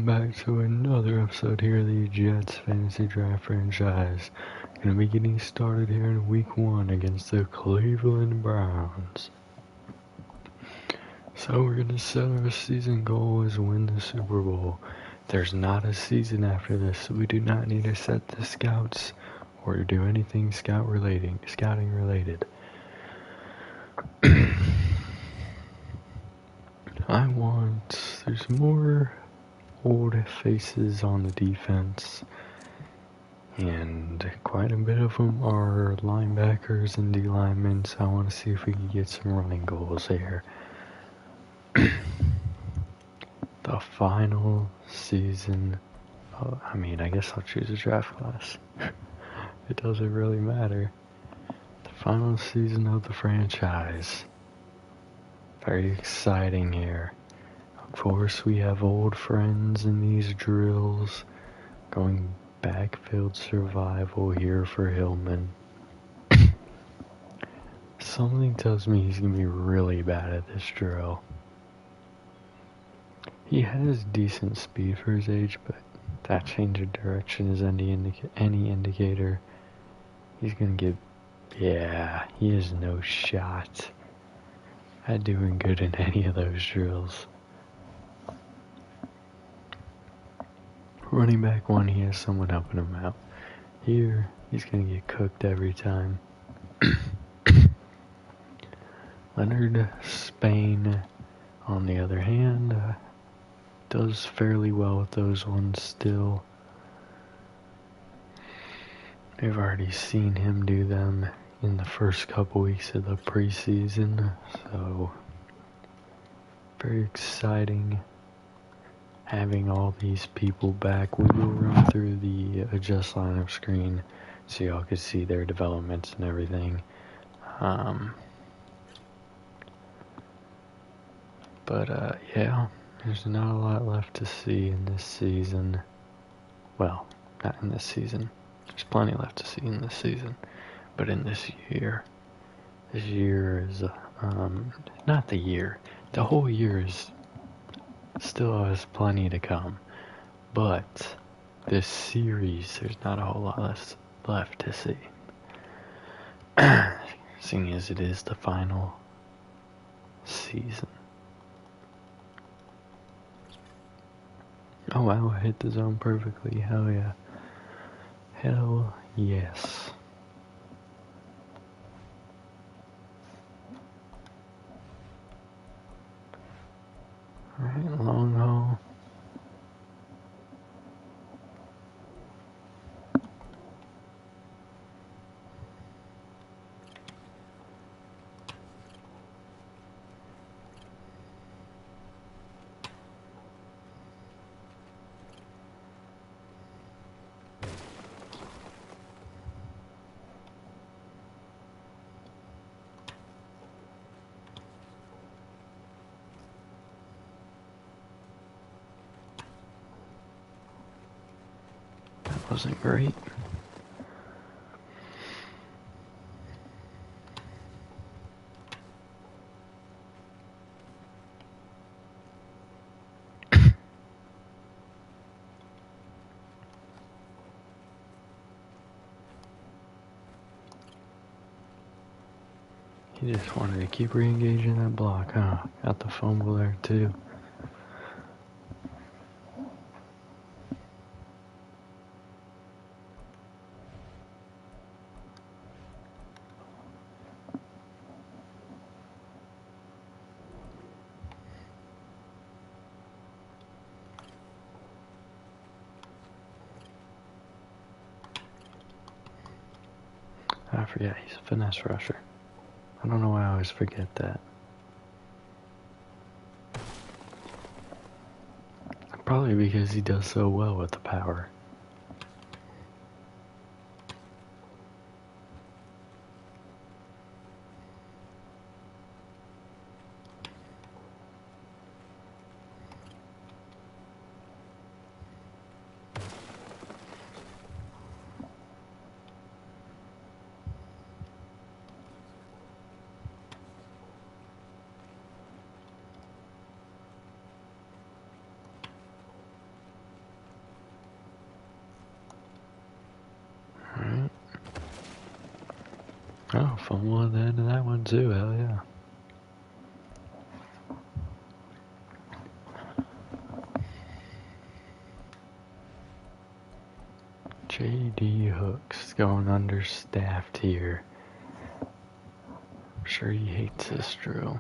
back to another episode here of the Jets Fantasy Draft franchise. Gonna be getting started here in week 1 against the Cleveland Browns. So we're gonna set our season goal as win the Super Bowl. There's not a season after this, so we do not need to set the scouts or do anything scouting related. There's more old faces on the defense, and quite a bit of them are linebackers and D-linemen, so I want to see if we can get some running goals here. The final season, I guess I'll choose a draft class. It doesn't really matter. The final season of the franchise. Very exciting here. Of course, we have old friends in these drills. Going backfield survival here for Hillman. Something tells me he's going to be really bad at this drill. He has decent speed for his age, but that change of direction is any indicator. He's going to get... he has no shot at doing good in any of those drills. Running back 1, he has someone helping him out. Here, he's going to get cooked every time. Leonard Spain, on the other hand, does fairly well with those ones still. We've already seen him do them in the first couple weeks of the preseason, so very exciting having all these people back. We will run through the adjust lineup screen so y'all can see their developments and everything. Yeah, there's not a lot left to see in this season. Well, not in this season. There's plenty left to see in this season. But in this year is, not the year. The whole year still has plenty to come. But this series, there's not a whole lot left to see. Seeing as it is the final season. Oh wow, I hit the zone perfectly. Hell yeah. Hell yes. Alright, long haul. Wasn't great. He just wanted to keep re-engaging that block, huh? Got the fumble there too. I forget, he's a finesse rusher. I don't know why I always forget that. Probably because he does so well with the power. Oh, fumble at the end of that one too, hell yeah. J.D. Hooks going understaffed here. I'm sure he hates this drill.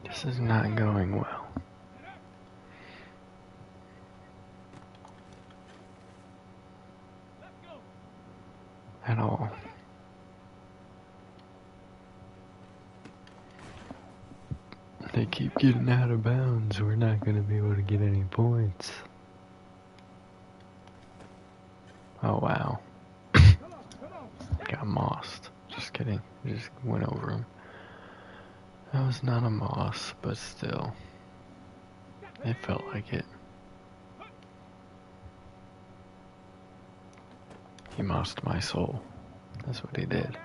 This is not going well. At all. They keep getting out of bounds. We're not going to be able to get any points. Oh, wow. Got mossed. Just kidding. Just went over him. That was not a moss, but still. It felt like it. He mossed my soul. That's what he did.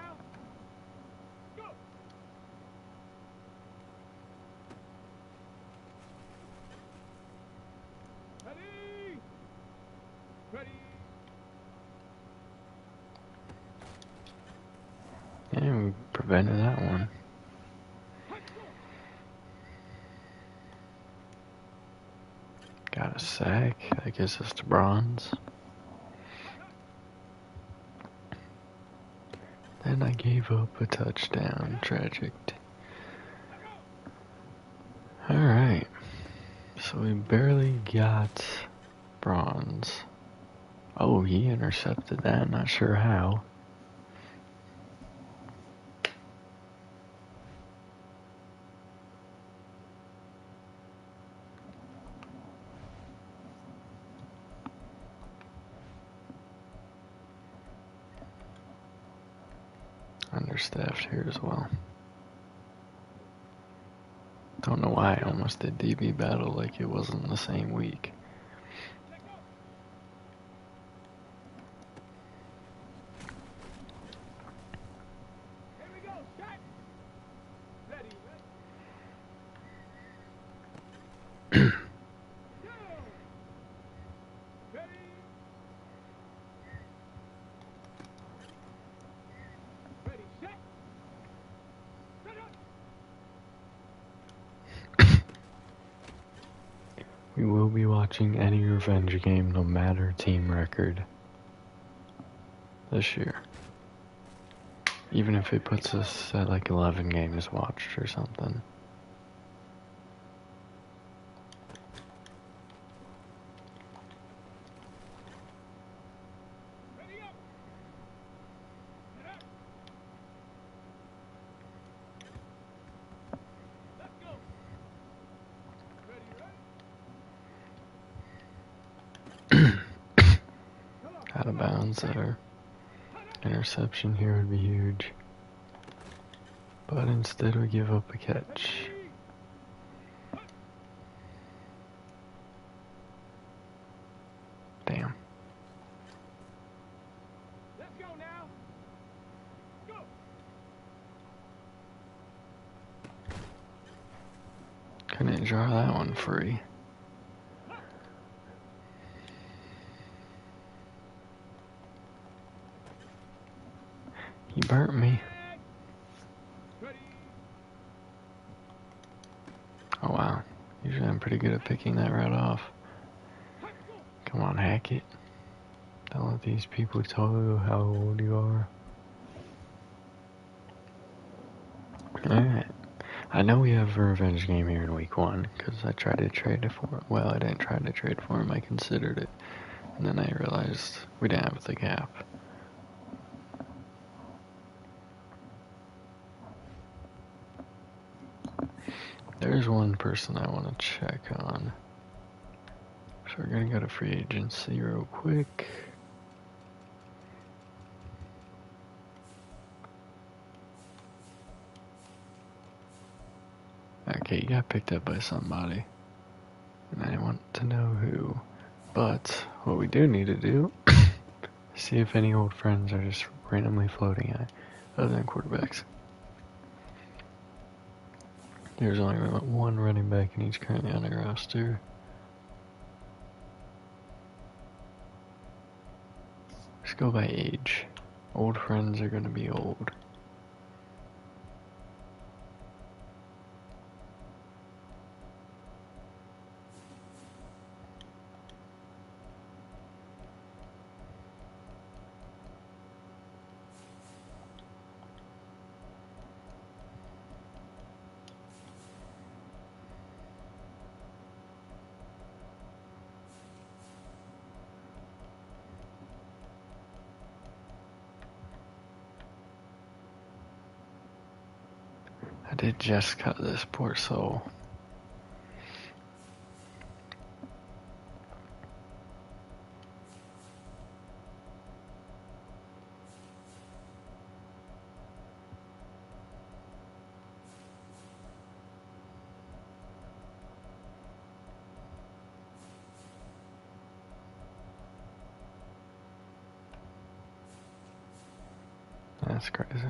And we prevented that one. Got a sack. That gets us to bronze. Then I gave up a touchdown. Tragic. Alright. So we barely got bronze. Oh, he intercepted that. Not sure how. Understaffed here as well. Don't know why I almost did DB battle like it wasn't the same week. We will be watching any revenge game, no matter team record, this year. Even if it puts us at like 11 games watched or something. Out of bounds there. Interception here would be huge. But instead we give up a catch. Damn. Couldn't draw that one free. He burnt me. Oh wow. Usually I'm pretty good at picking that route off. Come on, Hackett. Don't let these people tell you how old you are. Alright. I know we have a revenge game here in week 1, because I tried to trade it for him. Well, I didn't try to trade for him, I considered it. And then I realized we didn't have the gap. There's one person I want to check on. So we're gonna go to free agency real quick. Okay, you got picked up by somebody. And I want to know who. But what we do need to do is see if any old friends are just randomly floating at other than quarterbacks. There's only one running back and he's currently on our roster. Let's go by age. Old friends are gonna be old. I did just cut this poor soul. That's crazy.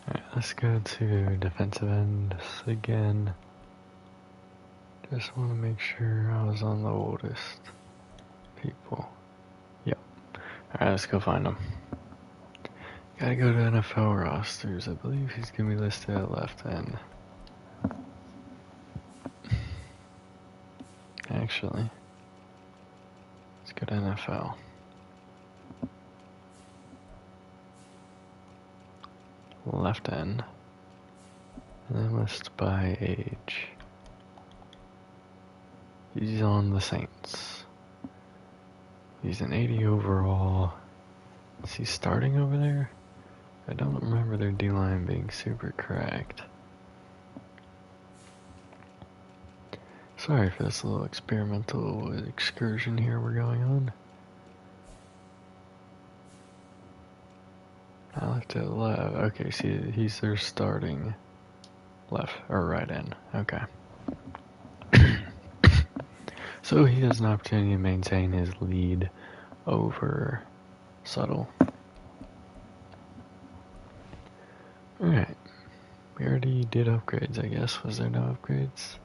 Alright, let's go to defensive end again. Just want to make sure I was on the oldest people. Yep. Alright, let's go find him. Gotta go to NFL rosters. I believe he's gonna be listed at left end. Actually, let's go to NFL. Left end. And then list by age. He's on the Saints. He's an 80 overall. Is he starting over there? I don't remember their D-line being super cracked. Sorry for this little experimental excursion here we're going on. I looked at left. Okay, see, he's their starting left or right end. Okay. So he has an opportunity to maintain his lead over Subtle. Alright. We already did upgrades, I guess. Was there no upgrades?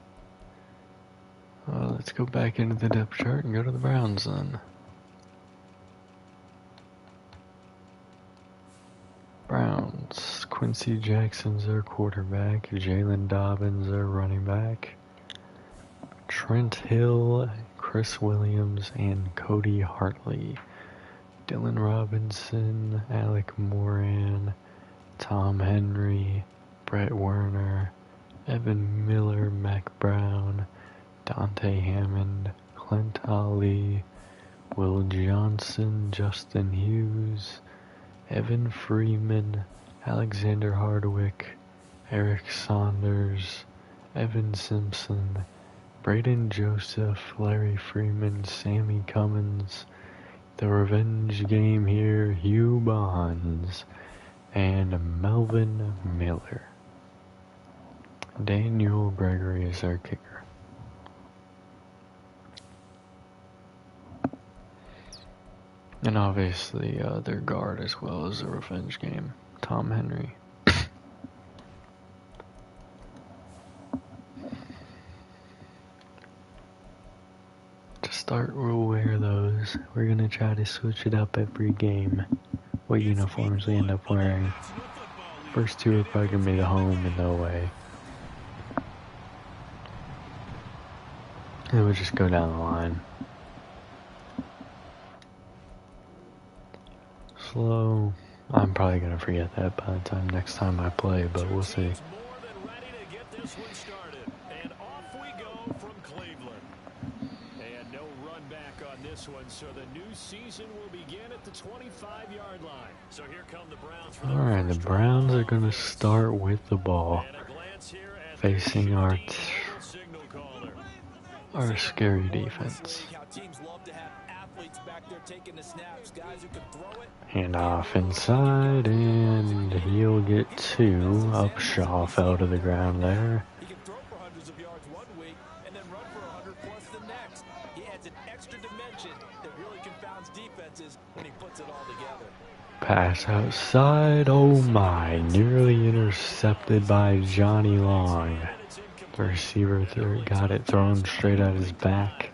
Let's go back into the depth chart and go to the Browns then. Browns. Quincy Jackson's their quarterback. Jalen Dobbins their running back. Trent Hill, Chris Williams, and Cody Hartley. Dylan Robinson, Alec Moran, Tom Henry, Brett Werner, Evan Miller, Mac Brown, Dante Hammond, Clint Ali, Will Johnson, Justin Hughes, Evan Freeman, Alexander Hardwick, Eric Saunders, Evan Simpson, Braden Joseph, Larry Freeman, Sammy Cummins, The Revenge Game here, Hugh Bonds, and Melvin Miller. Daniel Gregory is our kicker. And obviously their guard as well as The Revenge Game, Tom Henry. To start, we'll wear those. We're going to try to switch it up every game, what uniforms we end up wearing. First two are probably going to be the home and the away. And we'll just go down the line. slow. I'm probably going to forget that by the time next time I play, but we'll see. And off we go from Cleveland. And no run back on this one, so the new season will begin at the 25-yard line. So here come the Browns for All right, the Browns are going to start with the ball, facing our scary defense. Hand off inside, and he'll get 2. Upshaw fell to the ground there. He can throw for hundreds of yards one week and then run for 100 plus the next. He adds an extra dimension that really confounds defenses when he puts it all together. Pass outside, oh my, nearly intercepted by Johnny Long. The receiver got it thrown straight at his back.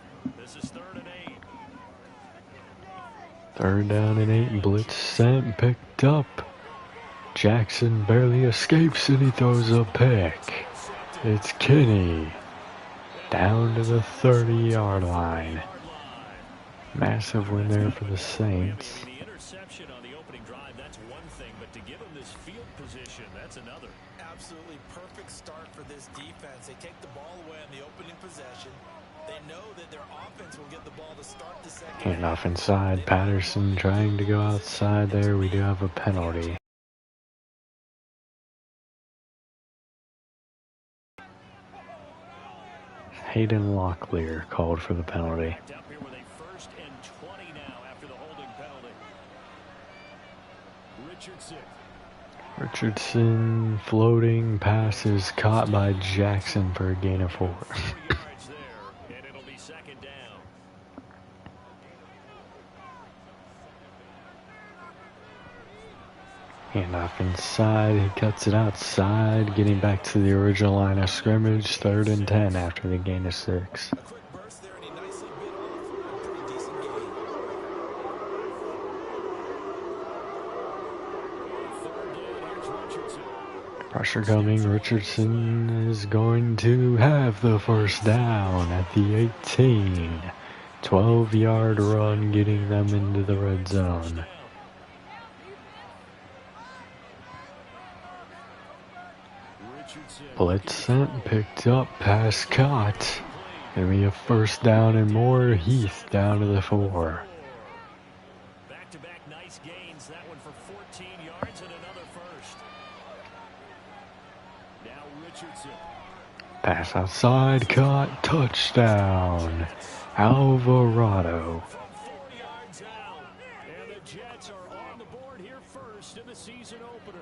Third down and 8, blitz sent, picked up. Jackson barely escapes and he throws a pick. It's Kenny. Down to the 30-yard line. Massive win there for the Saints. The interception on the opening drive, that's one thing, but to give them this field position, that's another. Absolutely perfect start for this defense. They take the ball away on the opening possession. They know that their offense will get the ball to start the second. Hand off inside, Patterson trying to go outside there. We do have a penalty. Hayden Locklear called for the penalty. Richardson floating passes caught by Jackson for a gain of 4. Handoff inside, he cuts it outside, getting back to the original line of scrimmage, 3rd and 10 after the gain of 6. Pressure coming, Richardson is going to have the first down at the 18. 12-yard run getting them into the red zone. Blitz sent, picked up, pass caught. Gonna be a first down and more. Heath down to the 4. Back-to-back nice gains. That one for 14 yards and another first. Now Richardson. Pass outside, caught, touchdown. Alvarado. 4 yards out. And the Jets are on the board here first in the season opener.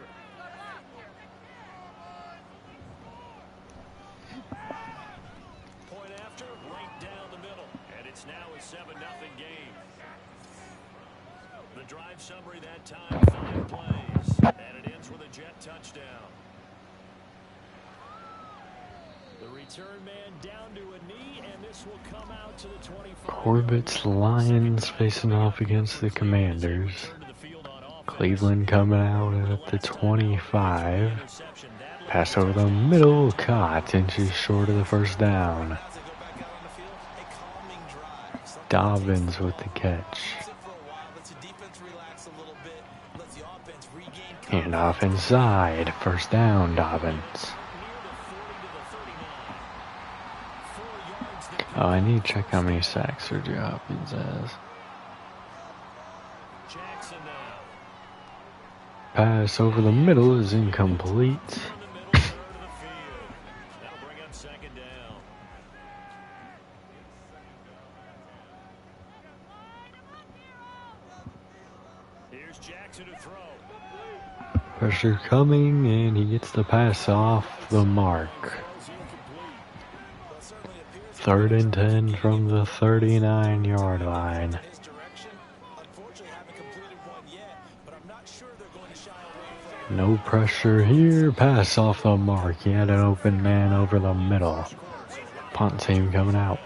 Point after, right down the middle. And it's now a 7-0 game. The drive summary that time, 5 plays. And it ends with a Jet touchdown. The return man down to a knee, and this will come out to the 25. Corbett's Lions facing off against the Commanders. Cleveland coming out at the 25. Pass over the middle, caught, inches short of the first down. Dobbins with the catch. Hand off inside, first down, Dobbins. Oh, I need to check how many sacks Sergio Hopkins has. Pass over the middle is incomplete. Here's Jackson to throw. Pressure coming, and he gets the pass off the mark. 3rd and 10 from the 39-yard line. No pressure here. Pass off the mark. He had an open man over the middle. Punt team coming out.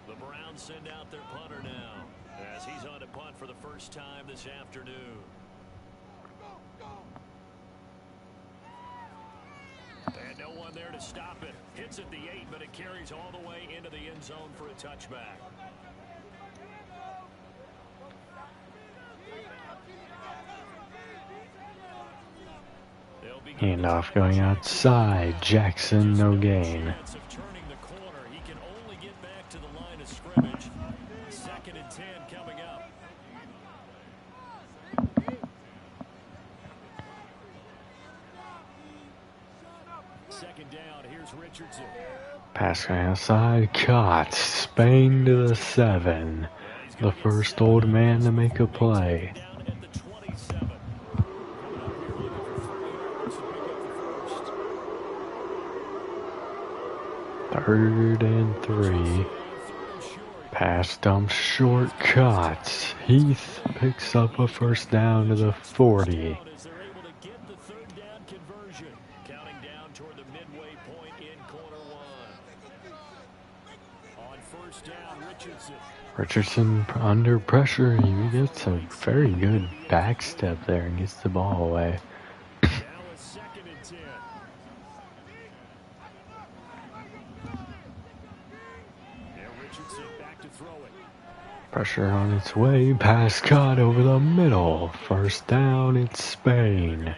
The Browns send out their punter now as he's on to punt for the first time this afternoon. And no one there to stop it. Hits at the 8, but it carries all the way into the end zone for a touchback. Handoff going outside. Jackson, no gain. Turning the corner, he can only get back to the line of scrimmage. 2nd and 10 coming up. Second down, here's Richardson. Pass going outside. Caught. Spain to the 7. The first old man to make a play. Down at the 27. Third and 3. Pass dump short. Caught. Heath picks up a first down to the 40. As they're able to get the 3rd down conversion. Counting down toward the midway point in quarter 1. On 1st down, Richardson. Richardson under pressure. He gets a very good back step there and gets the ball away. Now it's 2nd and 10. Now Richardson back to throw it. Pressure on its way. Pass caught over the middle. First down, it's Spain.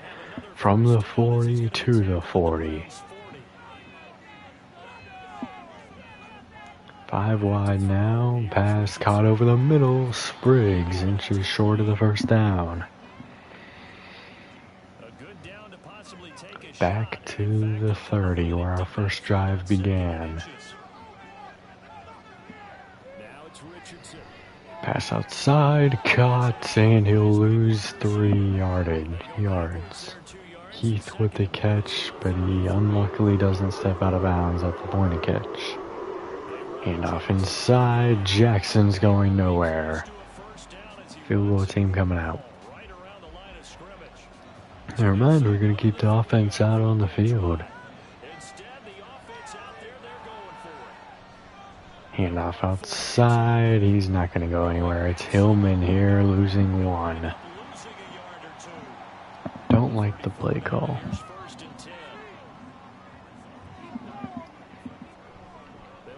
From the 40 to the 40. 5 wide now. Pass caught over the middle. Spriggs inches short of the first down. A good down to possibly take a Back shot. to the 30 where our first drive began. Now it's Richardson. Pass outside. Caught. And he'll lose 3 yards. Heath with the catch, but he unluckily doesn't step out of bounds at the point of catch. Handoff inside. Jackson's going nowhere. Field goal team coming out. Right around the line of scrimmage. Never mind, we're going to keep the offense out on the field. Instead, the offense out there, they're going for it. Handoff outside. He's not going to go anywhere. It's Hillman here, losing 1. Losing a yard or 2. Don't like the play call. Here's 1st and 10.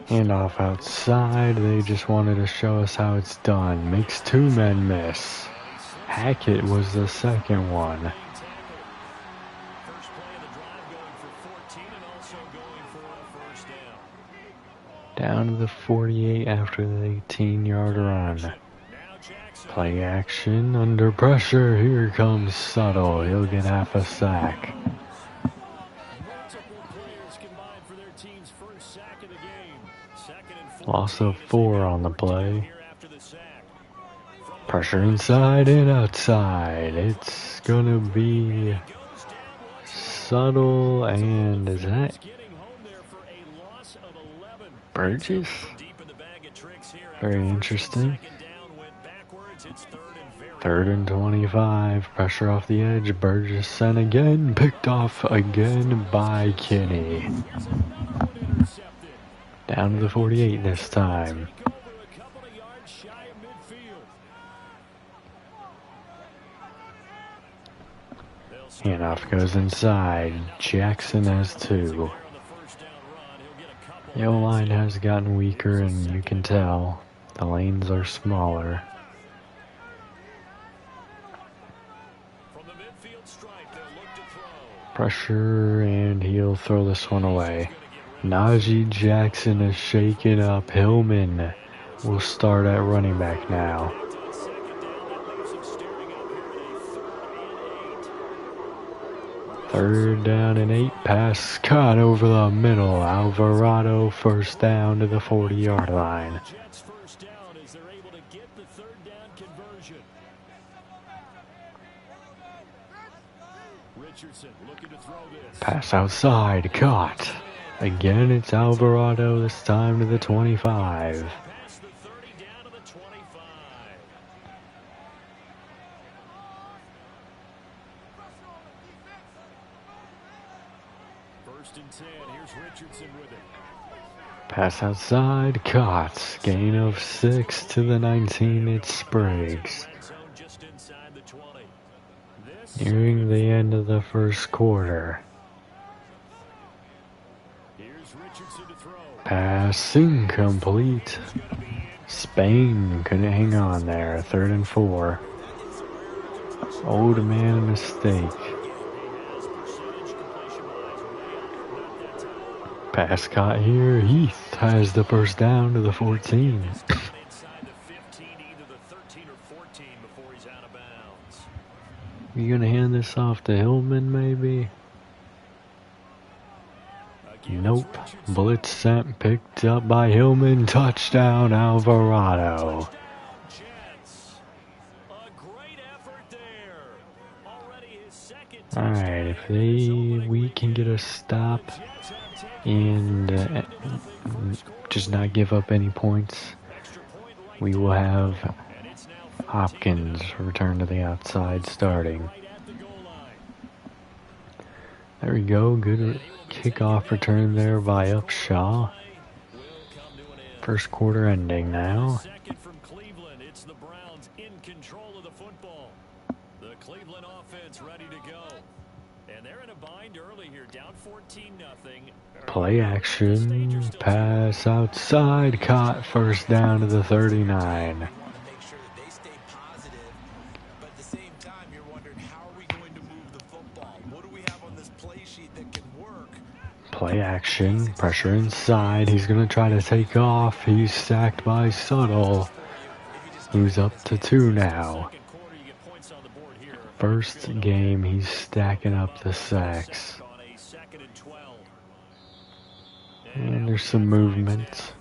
Handoff outside. They just wanted to show us how it's done. Makes 2 men miss. Hackett was the second one. First play of the drive going for 14 and also going for a first down. Down to the 48 after the 18-yard run. Now Jackson. Play action under pressure. Here comes Subtle. He'll get half a sack. Multiple players combined for their team's first sack of the game. 2nd and 14. Loss of 4 on the play. Here after the sack. From the Pressure inside and outside. It's gonna be Subtle, and is that getting home there for a loss of 11. Burgess? Deep in the bag of tricks here. Very interesting. 2nd down went backwards. It's 3rd and very. 3rd and 25. Pressure off the edge. Burgess sent again. Picked off again by Kinney. Intercepted. Down to the 48 this time. Take over a couple of yards shy of midfield. They'll start Handoff goes inside. Jackson has 2. on the first down run. He'll get a couple. The O-line has gotten weaker, and you can tell. The lanes are smaller. From the midfield stripe, they'll look to throw. Pressure, and he'll throw this one away. Najee Jackson is shaken up. Hillman will start at running back now. To the 2nd down, that leaves him staring up here at a 3rd down and 8. Pass caught over the middle. Alvarado first down to the 40-yard line. Jets first down as they're able to get the 3rd down conversion. Richardson looking to throw this. Pass outside. Caught. Again, it's Alvarado, this time to the 25. Past the 30 down to the 25. First and 10. Here's Richardson with it. Pass outside. Caught. Gain of 6 to the 19. It's Spriggs. Red zone just inside the 20. This Nearing the end of the first quarter. here's Richardson to throw. Pass incomplete. Spain couldn't hang on there. 3rd and 4. Old man mistake. He has percentage Pass caught here. Heath has the first down to the 14. Inside the 15, either the 13 or 14 before he's out of bounds. You gonna hand this off to Hillman, maybe? Nope. Blitz sent, picked up by Hillman. Touchdown, Alvarado. Alright, if we can get a stop and just not give up any points, we will have Hopkins return to the outside starting. There we go, good kickoff return there by Upshaw. First quarter ending now. Second from Cleveland, it's the Browns in control of the football. The Cleveland offense ready to go. And they're in a bind early here, down 14-0. Play action, pass outside, caught, first down to the 39. Make sure that they stay positive, but at the same time, you're wondering, how are we going to move the football? What do we have on this play sheet that can work? Play action, pressure inside, he's gonna try to take off, he's sacked by Suttle, who's up to 2 now. First game, he's stacking up the sacks. And there's some movement.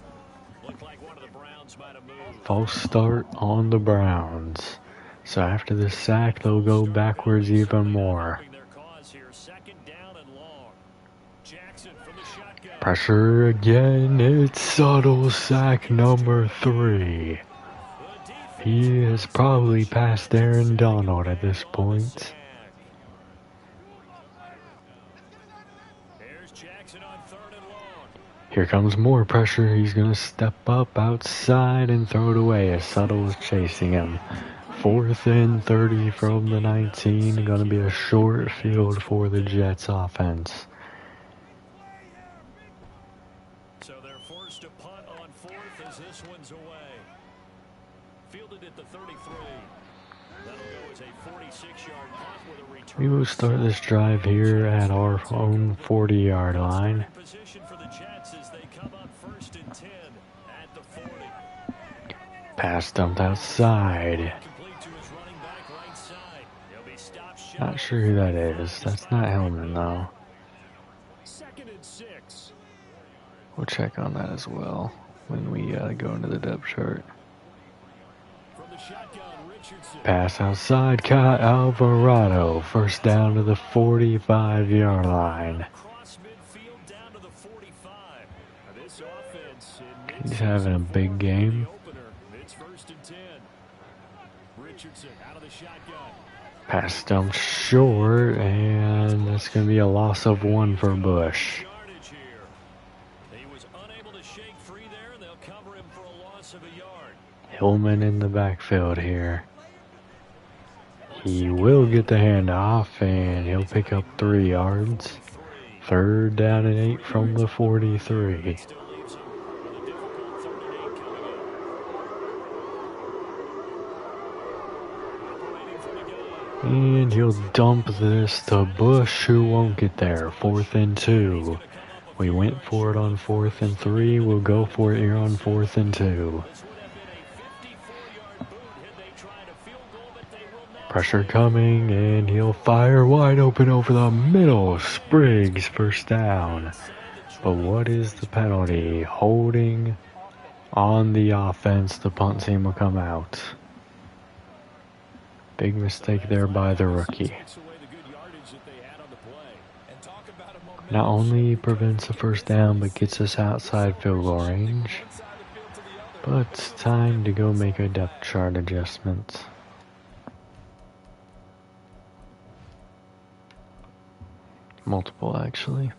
False start on the Browns. So after the sack, they'll go backwards even more. Pressure again, it's Suttle, sack number 3. He has probably passed Aaron Donald at this point. Here comes more pressure. He's going to step up outside and throw it away as Suttle is chasing him. 4th and 30 from the 19. Going to be a short field for the Jets offense. So they're forced to punt on 4th as this one's away. Fielded at the 33. That'll go as a 46-yard punt with a return. We will start this drive here at our own 40-yard line. Position for the Jets as they come up 1st and 10 at the 40. Pass dumped outside. Complete to his running back right side. He'll be stopped short. Not sure who that is. That's not Hillman though. 2nd and 6. We'll check on that as well when we go into the depth chart. Pass outside, caught Alvarado. First down to the 45-yard line. He's having a big game. Pass dumped short, and that's going to be a loss of 1 for Bush. Hillman in the backfield here. He will get the handoff, and he'll pick up 3 yards. 3rd down and 8 from the 43. And he'll dump this to Bush, who won't get there. 4th and 2. We went for it on 4th and 3. We'll go for it here on 4th and 2. Pressure coming, and he'll fire wide open over the middle. Spriggs, first down. But what is the penalty? Holding on the offense. The punt team will come out. Big mistake there by the rookie. Not only prevents a first down, but gets us outside field goal range. But it's time to go make a depth chart adjustment. Multiple, actually.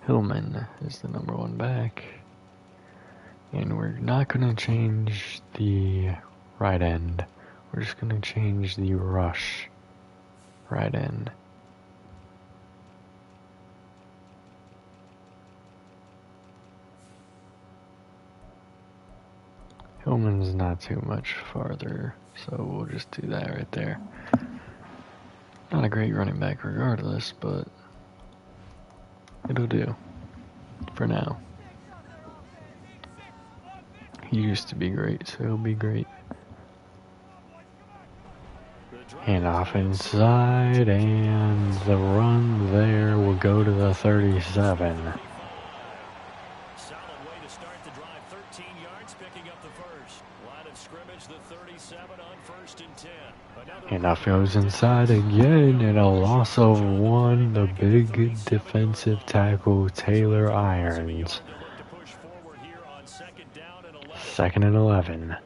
Hillman is the number 1 back. And we're not going to change the right end. We're just going to change the rush right end. Hillman's not too much farther, so we'll just do that right there. Not a great running back regardless, but It'll do. For now. He used to be great, so he'll be great. And off inside, and the run there will go to the 37. Solid way to start the drive. 13 yards, picking up the first. Line of scrimmage, the 37 on 1st and 10. And off goes inside again, and a loss of 1. The big defensive tackle, Taylor Irons. 2nd and 11.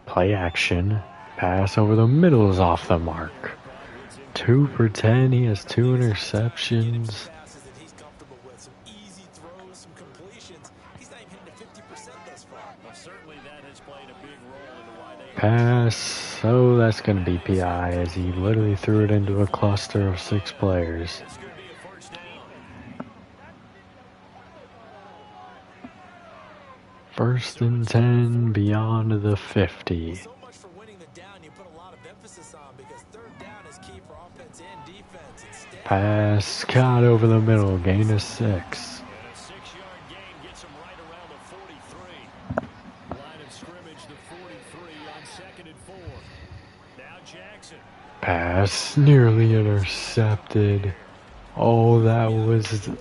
Play action. Pass over the middle is off the mark. 2 for 10. He has 2 interceptions. Pass. So that's going to be PI as he literally threw it into a cluster of 6 players. First and 10 beyond the 50. So much for winning the down, you put a lot of emphasis on because 3rd down is key for offense and defense. Instead, Pass caught over the middle, gain of 6. And a 6-yard gain gets him right around the 43. Line of scrimmage, the 43 on 2nd and 4. Now Jackson. Pass nearly intercepted. Oh, that was is a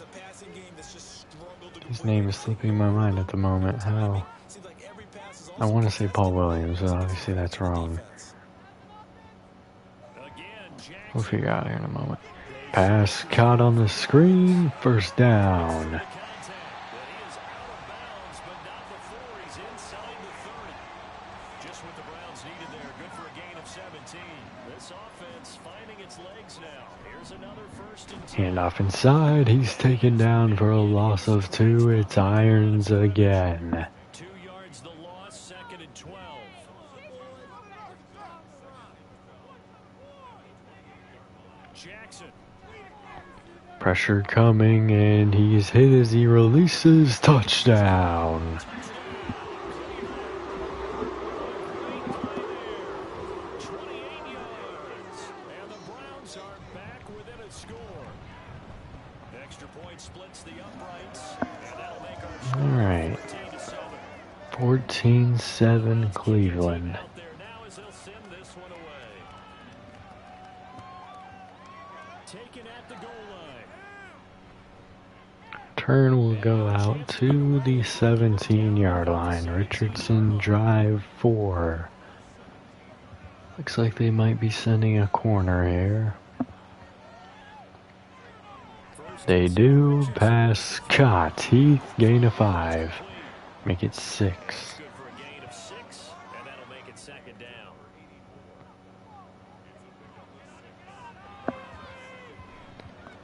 passing game that's just struggled to his name is slipping my mind at the moment. How? seems like every pass is I want to say Paul Williams, but obviously that's wrong. Again, Jackson. We'll figure out here in a moment. Pass caught on the screen, first down. Contact, but he is out of bounds, but not before he's inside the 30. Just what the Browns needed there. Good for a gain of 17. This offense finding its legs now. Here's another 1st and 10. And off inside, he's taken down for a loss of 2. It's Irons again. 2 yards the loss, 2nd and 12. Jackson. Pressure coming, and he's hit as he releases. Touchdown. 28 yards. And the Browns are back within a score. Extra point splits the uprights. And that'll make our score All right. 14-7. 14-7 Cleveland. Out there now as they'll send this one away. Taken at the goal line. Turn will go out to the 17-yard line. Richardson drive 4. Looks like they might be sending a corner here. They do. Pass caught. Heath, gain of 5. Make it 6. Good for a gain of 6, and that'll make it 2nd down.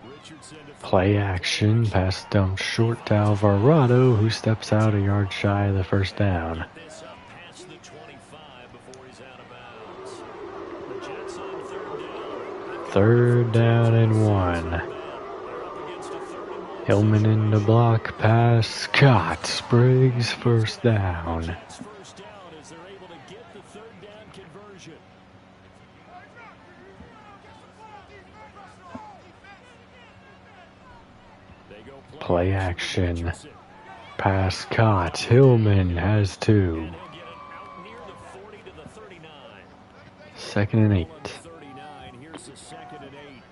Richardson to Play action. Pass dump short to Alvarado, who steps out a yard shy of the first down. this up past the 25 before he's out of bounds. The Jets on 3rd down. 3rd down and 1. They're up against a 31. Hillman in the block. Pass caught. Spriggs first down. Jets first down as they're able to get the 3rd down conversion. They go Play action. Richardson. Pass caught. Hillman has 2. And he'll get it out near the 40 to the 39. 2nd and 8. On the 39, here's the 2nd and 8.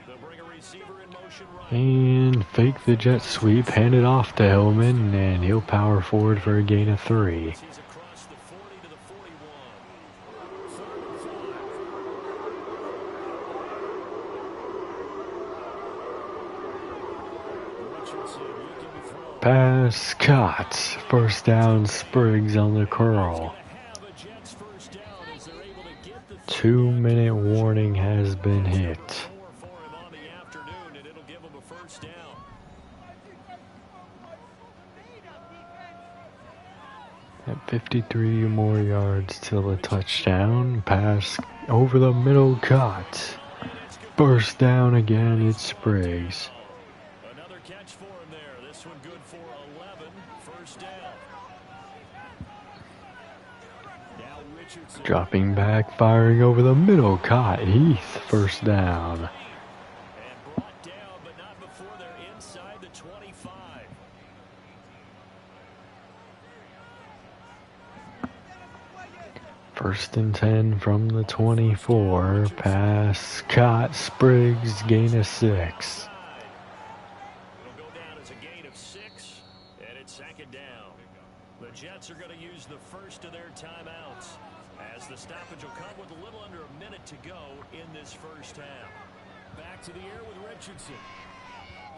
They'll bring a receiver in motion right. And fake the jet sweep. Hand it off to Hillman, and he'll power forward for a gain of 3. He's across the 40 to the 41. 3rd and 5. Richardson looking to throw. Pass caught. First down, Spriggs on the curl. Have a Jets first down as they're able to get the 2-minute warning has been hit. score for him on the afternoon, and it'll give him a first down. At 53 more yards till a touchdown. Pass over the middle caught. First down again, it's Spriggs. Another catch for him there. This one good for 11. First down. Now Richardson. Dropping back, firing over the middle. Caught Heath. First down. And brought down, but not before they're inside the 25. First and 10 from the 24. Pass caught. Spriggs. Gain of 6. It'll go down as a gain of 6, and it's second down. The Jets are going to use the first of their timeouts, as the stoppage will come with a little under a minute to go in this first half. Back to the air with Richardson.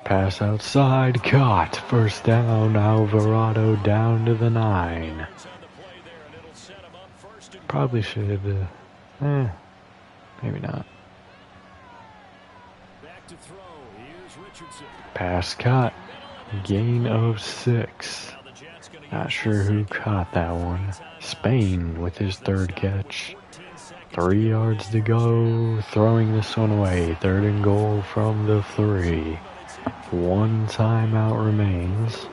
Pass outside. Caught. First down. Alvarado down to the 9. On the play there, and it'll set him up first and Probably should have. Maybe not. back to throw. Here's Richardson. Pass caught. Gain of 6. Now the Jets going to Not sure who caught that one. Spain with his third catch. 3 yards to go. Throwing this one away. 3rd and goal from the 3. 1 timeout remains.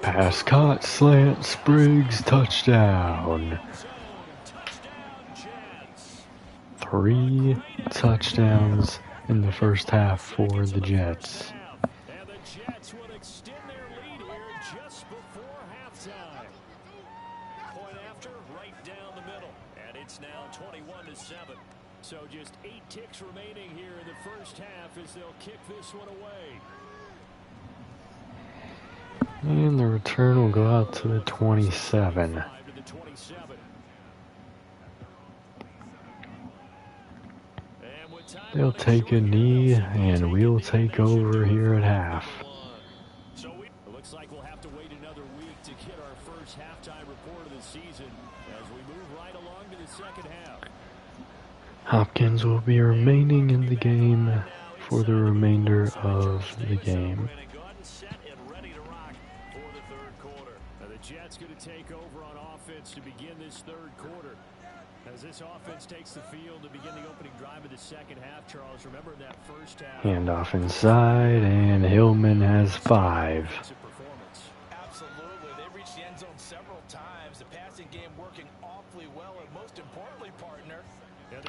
Pass caught. Slant. Spriggs. Touchdown. 3 touchdowns in the first half for the Jets. And the Jets will extend their lead here just before halftime. Point after, right down the middle. And it's now 21-7. So just 8 ticks remaining here in the first half as they'll kick this one away. And the return will go out to the 27. 5 to the 27. And with time They'll running take a short, knee, and we'll take over here at half. So it looks like we'll have to wait another week to get our first halftime report of the season as we move right along to the second half. Hopkins will be remaining in the game for the remainder of the game. Set and ready to rock for the third quarter. Now the Jets going to take over on offense to begin this third quarter. As this offense takes the field to begin the opening drive of the second half, Charles, remember that first half. Handoff inside, and Hillman has 5. Performance. Absolutely. They've reached the end zone several times. The passing game working awfully well, and most importantly, partner.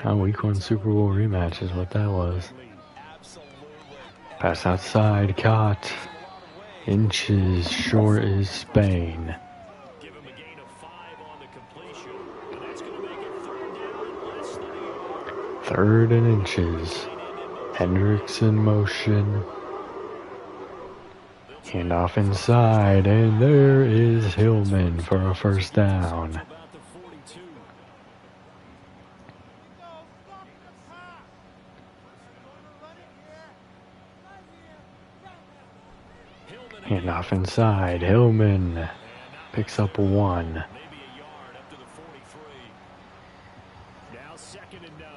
A week 1 Super Bowl rematch is what that was. Absolutely. Pass outside, caught. Inches short is Spain. Give him a gain of 5 on the completion, and that's going to make it third down, less than a yard. 3rd and inches. Hendricks in motion. Handoff inside, and there is Hillman for a first down. About the 42. Handoff inside. Hillman picks up 1. Maybe a yard up to the 43. Now 2nd and 9.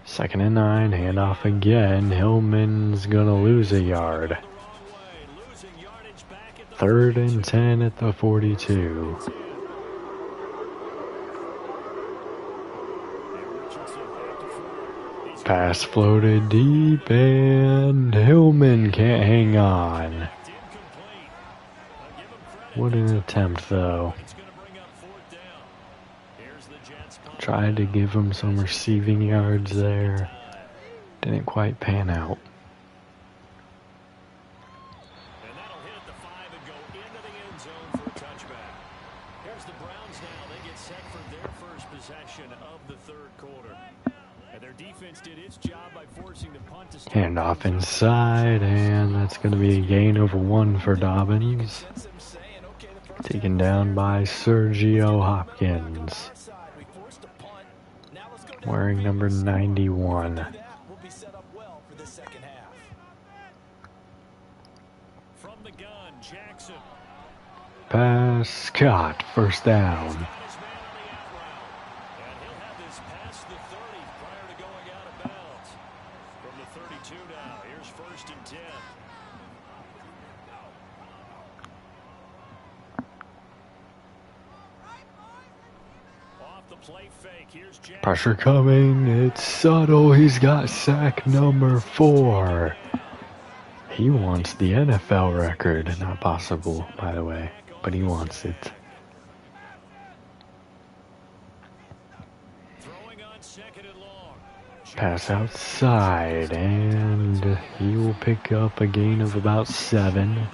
2nd and 9. Handoff again. Hillman's gonna lose a yard. The wrong way, losing yardage back at the 3rd and 10 at the 42. Pass floated deep, and Hillman can't hang on. What an attempt, though. It's going to bring up 4th down. Here's the Jets. Tried to give him some receiving yards there. Didn't quite pan out. And that'll hit at the 5 and go into the end zone for a touchback. Here's the Browns now. They get set for their first possession of the third quarter. And their defense did its job by forcing the punt to start. Handoff inside, and that's going to be a gain of 1 for Dobbins. Taken down by Sergio Hopkins, wearing number 91. Will be set up well for the second half. From the gun, Jackson. Pass caught, first down. Got his man on the out route. And he'll have this past the 30 prior to going out of bounds. From the 32 now, here's 1st and 10. Off the play fake. Here's Jackson. Pressure coming. It's Subtle. He's got sack number 4. He wants the NFL record. Not possible, by the way, but he wants it. Throwing on second and long. Pass outside, and he will pick up a gain of about 7.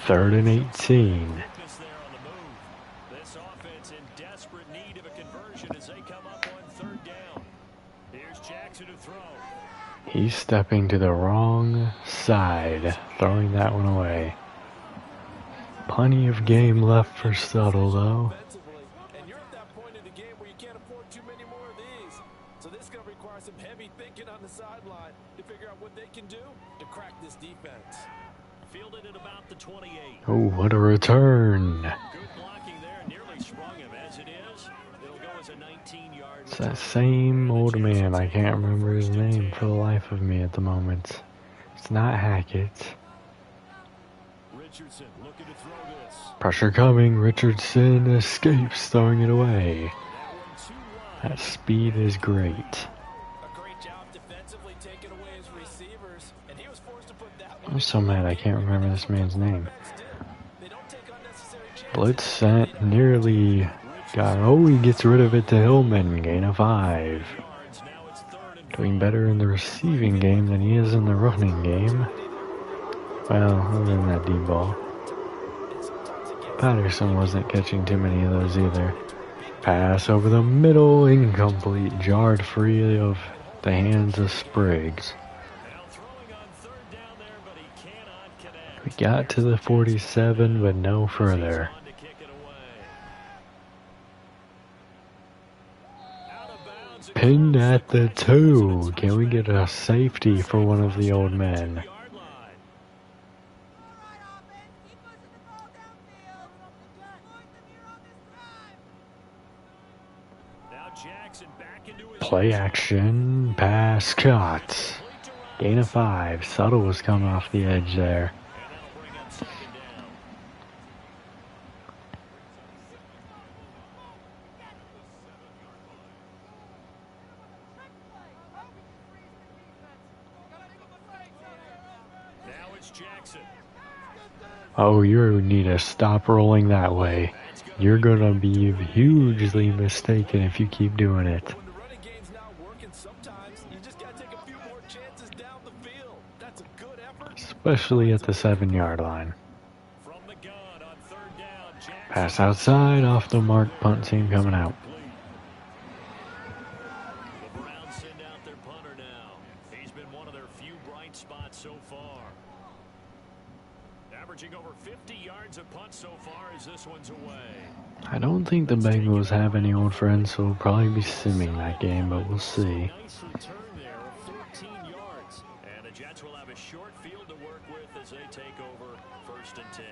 3rd and 18. Focus there on the move. This offense in desperate need of a conversion as they come up on 3rd down. Here's Jackson to throw. He's stepping to the wrong side, throwing that one away. Plenty of game left for Subtle, though. Offensively, and you're at that point in the game where you can't afford too many more of these. So this is going to require some heavy thinking on the sideline to figure out what they can do to crack this defense. Fielded at about the 28. Oh, what a return. Good blocking there. Nearly sprung him. As it is, it'll go as a 19-yard. It's that same old man. I can't remember his name for the life of me at the moment. It's not Hackett. Richardson looking to throw this. Pressure coming. Richardson escapes, throwing it away. That one too wide. That speed is great. A great job defensively taking away his receivers, and he was forced to put that one. I'm so mad I can't remember this man's name. They don't take unnecessary chances. Blitz sent, nearly got. Oh, he gets rid of it to Hillman. Gain of 5. Yards. Now it's 3rd and Doing better in the receiving game than he is in the running game. Well, other than that deep ball. Patterson wasn't catching too many of those either. Pass over the middle, incomplete. Jarred free of the hands of Spriggs. now throwing on 3rd down there, but he cannot connect. We got to the 47, but no further. On to kick it away. Out of bounds. Pinned at the 2. Can we get a safety for one of the old men? Yard line. Now Jackson back into his Play action. Pass caught. Gain of 5. Subtle was coming off the edge there. and that'll bring up 2nd down. Now it's Jackson. Oh, you need to stop rolling that way. You're gonna be hugely mistaken if you keep doing it. When the running game's not working, sometimes you just got to take a few more chances down the field. That's a good effort. Especially at the 7-yard line. From the gun on 3rd down. Jackson. Pass outside, off the mark, punt team coming out. The Browns send out their punter now. He's been one of their few bright spots so far. Averaging over 50 yards a punt so far as this one's away. I don't think the Bengals have any old friends, so we'll probably be simming that game, but we'll see. Nice return there of 14 yards. And the Jets will have a short field to work with as they take over 1st and 10.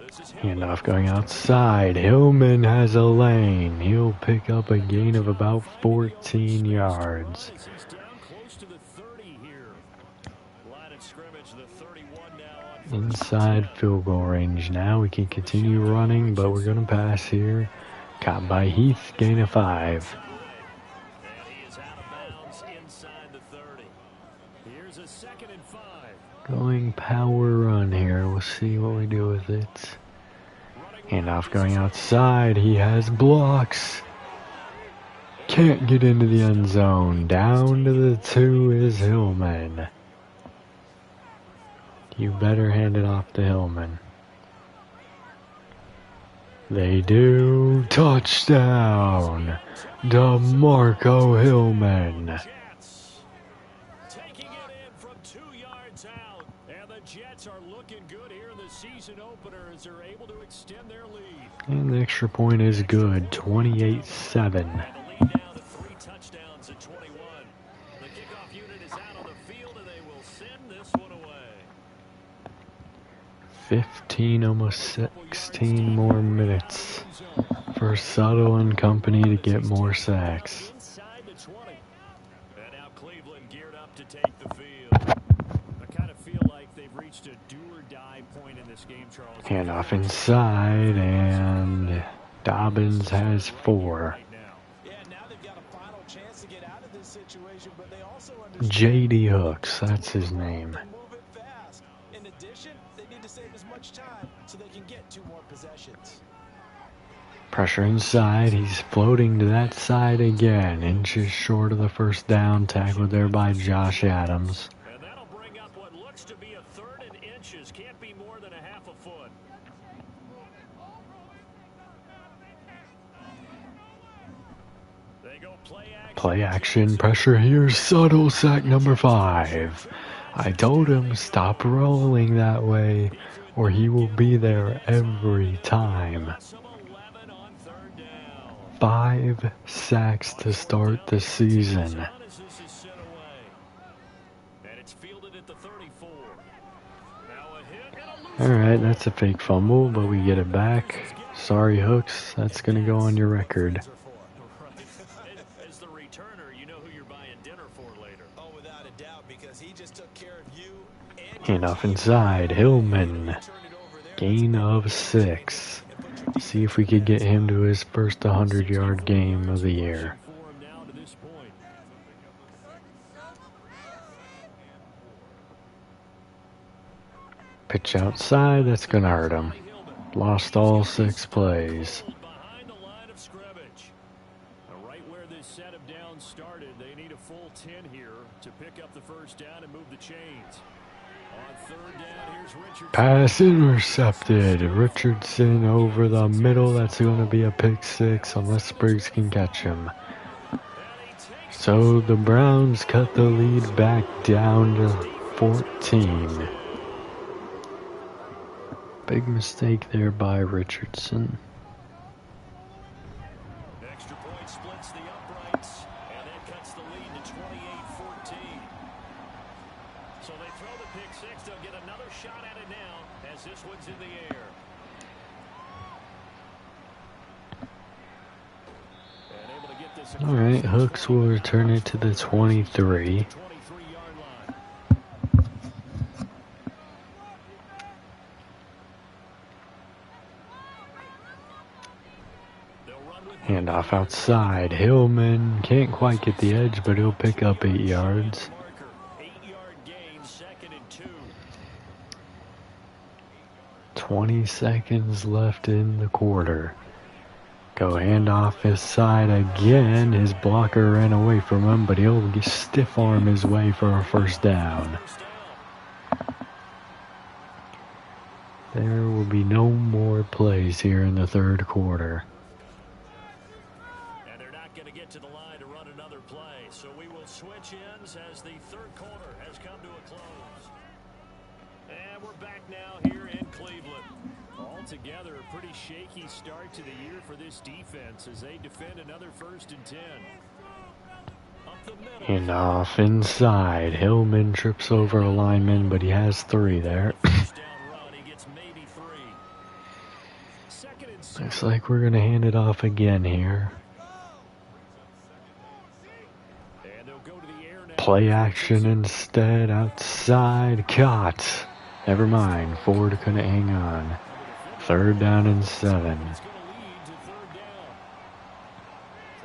This is Handoff going outside. Hillman has a lane. He'll pick up a gain of about 14 yards. He's down close to the 30 here. Line of scrimmage, the 31 now on Inside field goal range now. We can continue running, but we're going to pass here. Caught by Heath, gain of 5. And he is out of bounds inside the 30. Here's a 2nd and 5. Going power run here. We'll see what we do with it. Handoff going outside. He has blocks. Can't get into the end zone. Down to the 2 is Hillman. You better hand it off to Hillman. They do. Touchdown. DeMarco Hillman. Jets taking it in from 2 yards out. And the Jets are looking good here in the season opener as they're able to extend their lead. And the extra point is good. 28-7. And the lead now to 3 touchdowns at 21. The kickoff unit is out on the field and they will send this one away. 15, almost 16 more minutes for Subtle and company to get more sacks. Inside the 20. And now Cleveland geared up to take the field. I kind of feel like they've reached a do or die point in this game, Charles. Handoff inside, and Dobbins has 4. Yeah, now they've got a final chance to get out of this situation, but they also understand J.D. Hooks, that's his name. they move it fast. In addition, they need to save as much time so they can get 2 more possessions. Pressure inside, he's floating to that side again. Inches short of the first down, tackled there by Josh Adams. And that'll bring up what looks to be a 3rd and inches. Can't be more than a half a foot. They go Play action, pressure here, subtle sack number 5. I told him stop rolling that way or he will be there every time. 5 sacks to start the season. Alright, that's a fake fumble, but we get it back. Sorry, Hooks, that's going to go on your record. As the returner, you know who you're buying dinner for later. Oh, without a doubt, because he just took care of you and Handoff inside, Hillman. Gain of 6. See if we could get him to his first 100-yard game of the year. Pitch outside, that's going to hurt him. Lost all 6 plays. Behind the line of scrimmage. Right where this set of downs started, they need a full 10 here to pick up the first down and move the chains. On 3rd down, here's Richardson. Pass intercepted. Richardson over the middle. That's going to be a pick 6 unless Spriggs can catch him. So the Browns cut the lead back down to 14. Big mistake there by Richardson. Extra point splits the uprights, and that cuts the lead to 28-14. So they throw the pick 6. They'll get another shot at it now as this one's in the air. And able to get this. All right, Hooks will return it to the 23. 23-yard line. Handoff outside. Hillman can't quite get the edge, but he'll pick up 8 yards. 8-yard gain, 2nd and 2. 20 seconds left in the quarter. Go handoff his side again. His blocker ran away from him, but he'll stiff arm his way for a first down. There will be no more plays here in the 3rd quarter. And they're not going to get to the line to run another play. So we will switch ends as the 3rd quarter has come to a close. And we're back now here in Cleveland. Altogether, a pretty shaky start to the year for this defense as they defend another 1st and 10. Up the middle. Handoff inside. Hillman trips over a lineman, but he has 3 there. First down run, he gets maybe 3. 2nd and 7. Looks like we're going to hand it off again here. And they'll go to the air now. Play action instead. Outside. Caught. Never mind. Ford couldn't hang on. 3rd down and 7. It's going to lead to 3rd down.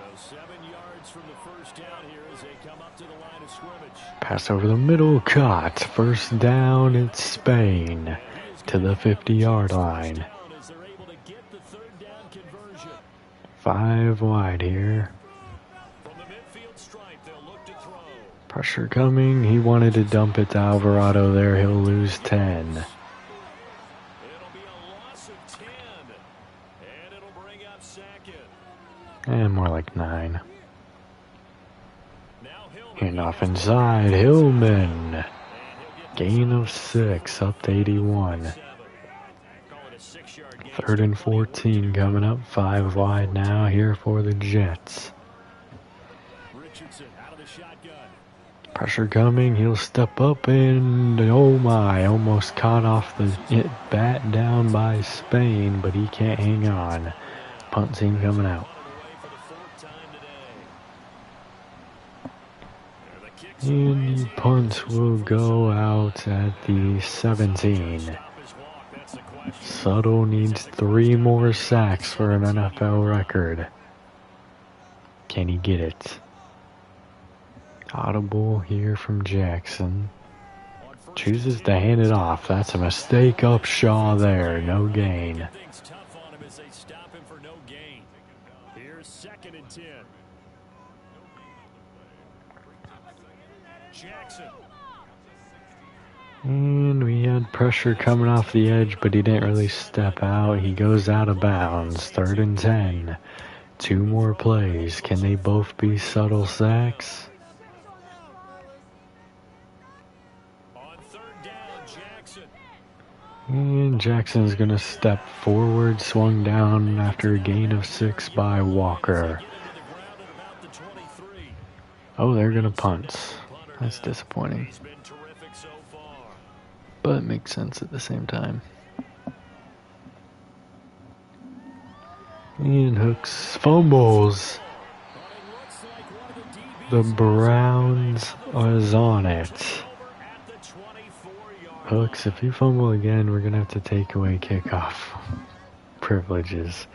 So 7 yards from the first down here as they come up to the line of scrimmage. Pass over the middle. Caught. First down. It's Spain to the 50-yard line. Down as they're able to get the 3rd down conversion. 5 wide here. From the midfield stripe, they'll look to throw. Pressure coming. He wanted to dump it to Alvarado there. He'll lose 10. It'll be a loss of 10. And it'll bring up 2nd. And more like 9. Now Hillman. Handoff inside. Hillman. Gain of 6. Up to 81. Call it a 6-yard gain. 3rd and 14 coming up. 5 wide now here for the Jets. Richardson out of the shotgun. Pressure coming. He'll step up and oh my, almost caught off the bat down by Spain, but he can't hang on. Punt team coming out. For the 4th time today. The kicks And the punt will go out at the 17. stop his walk. That's the question. Suttle needs 3 more sacks for an NFL record. Can he get it? Audible here from Jackson. Chooses to hand it off. That's a mistake. Upshaw there. No gain. Here's 2nd and 10. Jackson. And we had pressure coming off the edge, but he didn't really step out. He goes out of bounds. 3rd and 10. 2 more plays. Can they both be Suttle sacks? On 3rd down, Jackson. And Jackson's going to step forward, swung down after a gain of 6 by Walker. Oh, they're going to punt. That's disappointing. But it makes sense at the same time. And Hooks fumbles. The Browns is on it. Hooks, if you fumble again, we're going to have to take away kickoff privileges.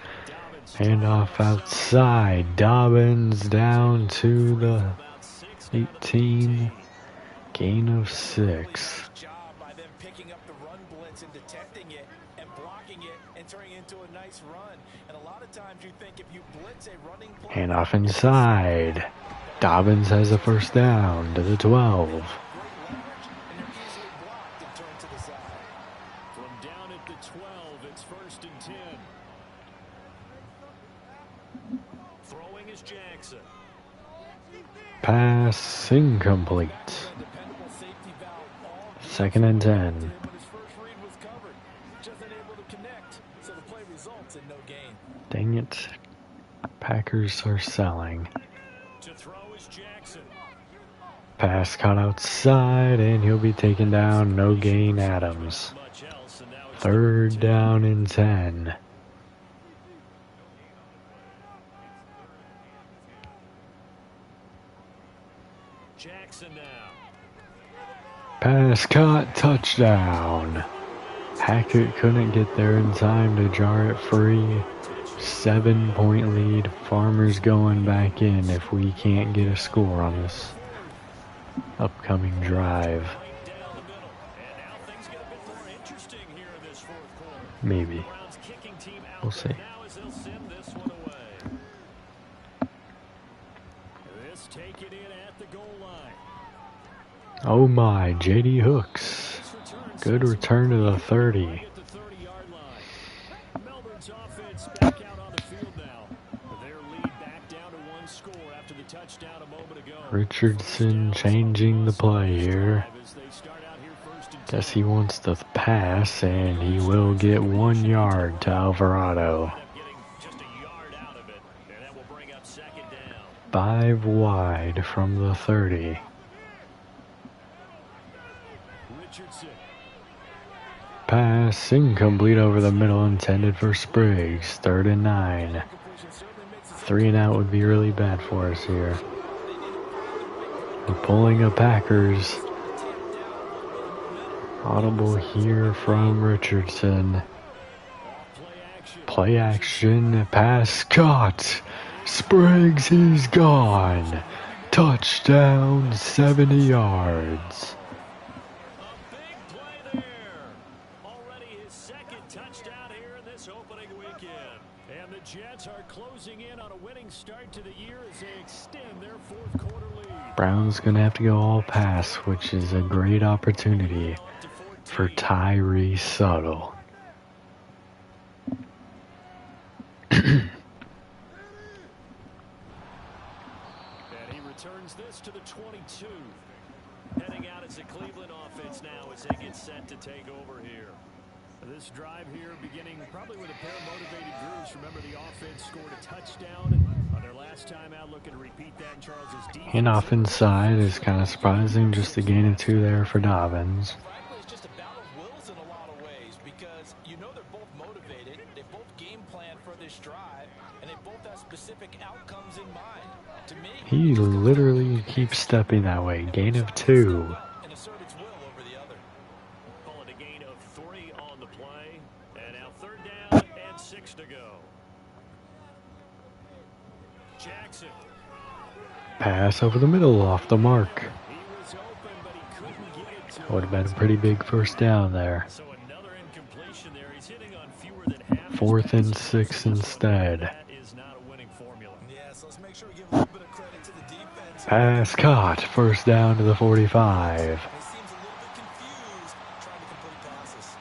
Handoff outside. Dobbins down to the 18. Gain of 6. Handoff inside. Dobbins has a 1st down to the 12. From down at the 12, it's 1st and 10. Throwing is Jackson. Pass incomplete. 2nd and 10. Dang it. Packers are selling. To throw is Jackson. Pass caught outside, and he'll be taken down. No gain, Adams. 3rd down and 10. Jackson now. Pass caught, touchdown. Hackett couldn't get there in time to jar it free. 7-point lead. Farmers going back in if we can't get a score on this upcoming drive. Maybe. We'll see. Oh my, J.D. Hooks. Good return to the 30. Richardson changing the play here. Guess he wants to pass, and he will get 1 yard to Alvarado. 5 wide from the 30. Pass incomplete over the middle, intended for Spriggs. 3rd and 9. 3 and out would be really bad for us here. We're pulling a Packers. Audible here from Richardson. Play action. Pass caught. Spriggs, he's gone. Touchdown, 70 yards. Browns going to have to go all pass, which is a great opportunity for Tyree Suttle. And he returns this to the 22. Heading out as a Cleveland offense now as they get set to take over here. This drive here beginning probably with a pair of motivated groups. Remember, the offense scored a touchdown on their last time out. Looking to repeat that in Charles's defense. Handoff inside is kind of surprising. Just a gain of 2 there for Dobbins. It's just a battle of wills in a lot of ways because you know they're both motivated. They both game plan for this drive, and they both have specific outcomes in mind. To me, he literally keeps stepping that way. Gain of 2. And now 3rd down and 6 to go. Jackson. Pass over the middle off the mark. He was open, but he couldn't get it to Would have been a him. pretty big first down there. So another incompletion there. He's hitting on fewer than half. 4th and 6 instead. That is not a winning formula. Yeah, so let's make sure we give a little bit of credit to the defense. Pass caught. First down to the 45. He seems a little bit confused trying to complete passes.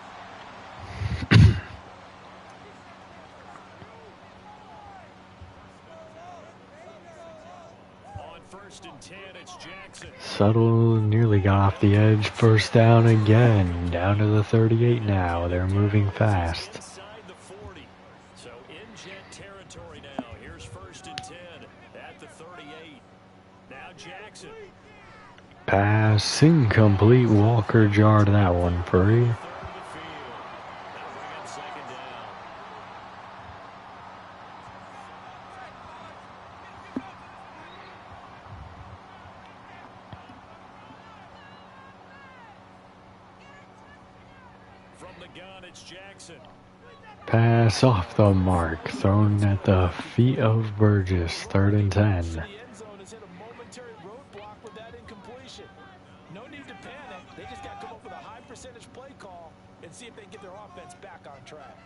On 1st and 10, it's Jackson. Subtle nearly got off the edge. First down again. Down to the 38 now. They're moving fast. Inside the 40. So in jet territory now. Here's 1st and 10 at the 38. Now Jackson. Pass incomplete. Walker jarred that one free. 3rd to the field. That'll bring up 2nd down. From the gun, it's Jackson. Pass off the mark. Thrown at the feet of Burgess. 3rd and 10. The end zone has hit a momentary roadblock with that incompletion. No need to panic. They just got to come up with a high percentage play call and see if they can get their offense back on track.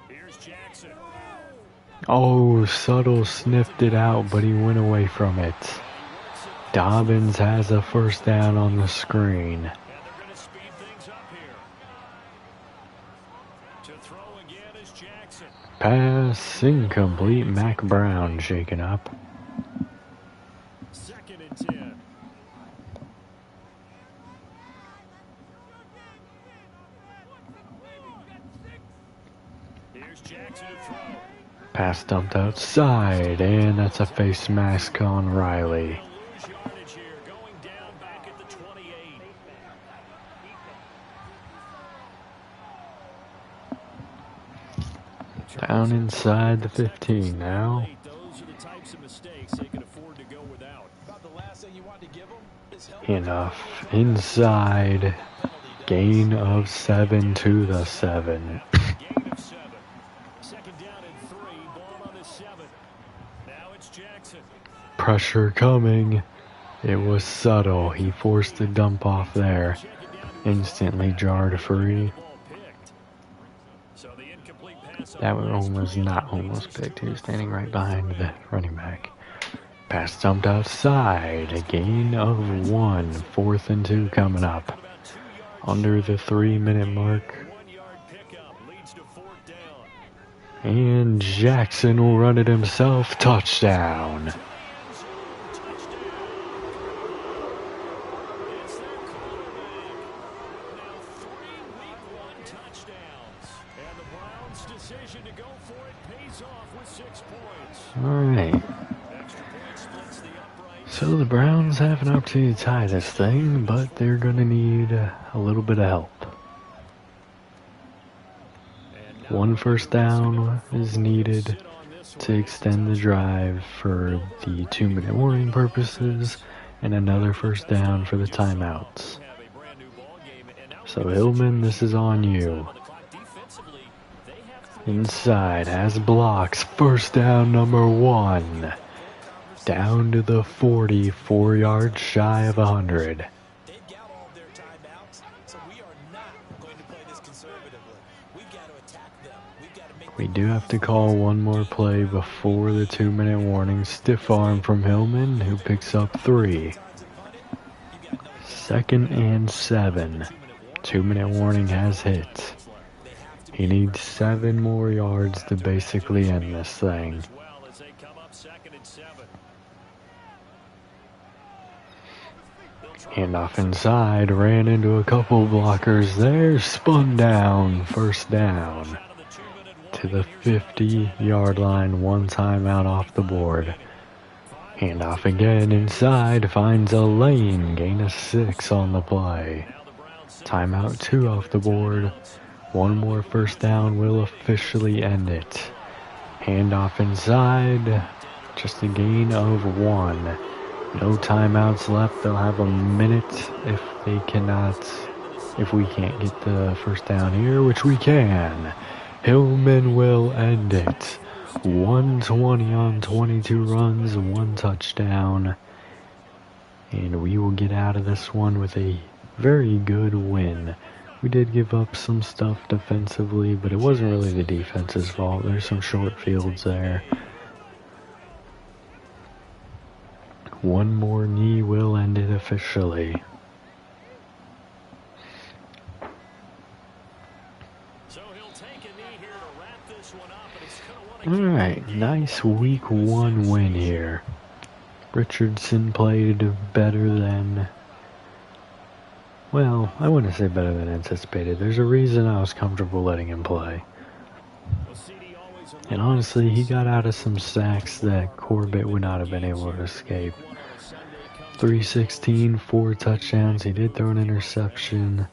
Here's Jackson. Oh, Subtle sniffed it out, but he went away from it. Dobbins has a first down on the screen. And they're going to speed things up here. To throw again is Jackson. Pass incomplete. Mac Brown shaken up. 2nd and 10. Here's Jackson to throw. Pass dumped outside, and that's a face mask on Riley. Lose yardage here, going down back at the 28. Down inside the 15 now. Those are the types of mistakes they can afford to go without. About the last thing you want to give them is help. Enough. Inside. Gain of 7 to the 7. Gain of 7. 2nd down and 3. Ball on the 7. Now it's Jackson. Pressure coming. It was Subtle. He forced the dump off there. Instantly jarred free. Ball picked. So the incomplete pass. That one was not almost picked. He was standing right behind the running back. Pass dumped outside. A gain of 1. 4th and 2 coming up. Under the 3-minute mark. 1-yard pickup leads to 4th down. And Jackson will run it himself. Touchdown. It's their quarterback. Now 3 week 1 touchdowns. And the Browns' decision to go for it pays off with 6 points. Alright. Extra point splits the upright. So the Browns have an opportunity to tie this thing, but they're going to need a little bit of help. And now 1 first down is needed to extend the drive for the 2-minute warning purposes, and another first down for the timeouts. have a brand new ball game, and now So Hillman, this is on you. on the clock defensively, they have to Inside has blocks. First down number 1. Down to the 40, 4 yards shy of 100. They've got all of their timeouts, so we are not going to play this conservatively. We've got to attack them. We've got to make We do have to call one more play before the 2-minute warning. Stiff arm from Hillman, who picks up 3. 2nd and 7. 2-minute warning has hit. He needs 7 more yards to basically end this thing. as well as they come up 2nd and 7. Handoff inside, ran into a couple blockers there, spun down, first down. Out of the 2-minute To the 50-yard line, 1 timeout off the board. Handoff again inside, finds a lane, gain of 6 on the play. Now the Browns Timeout 2 off the board. 1 more first down will officially end it. Handoff inside, just a gain of 1. No timeouts left. They'll have a minute if they cannot if we can't get the first down here, which we can. Hillman will end it. 120 on 22 runs, 1 touchdown. And we will get out of this one with a very good win. We did give up some stuff defensively, but it wasn't really the defense's fault. There's some short fields there. One more knee will end it officially. So he'll take a knee here to wrap this one up, and he's going to want to Alright, nice week 1 win here. Richardson played better than, well, I wouldn't say better than anticipated. There's a reason I was comfortable letting him play. And honestly, he got out of some sacks that Corbett would not have been able to escape. 316, 4 touchdowns. He did throw an interception.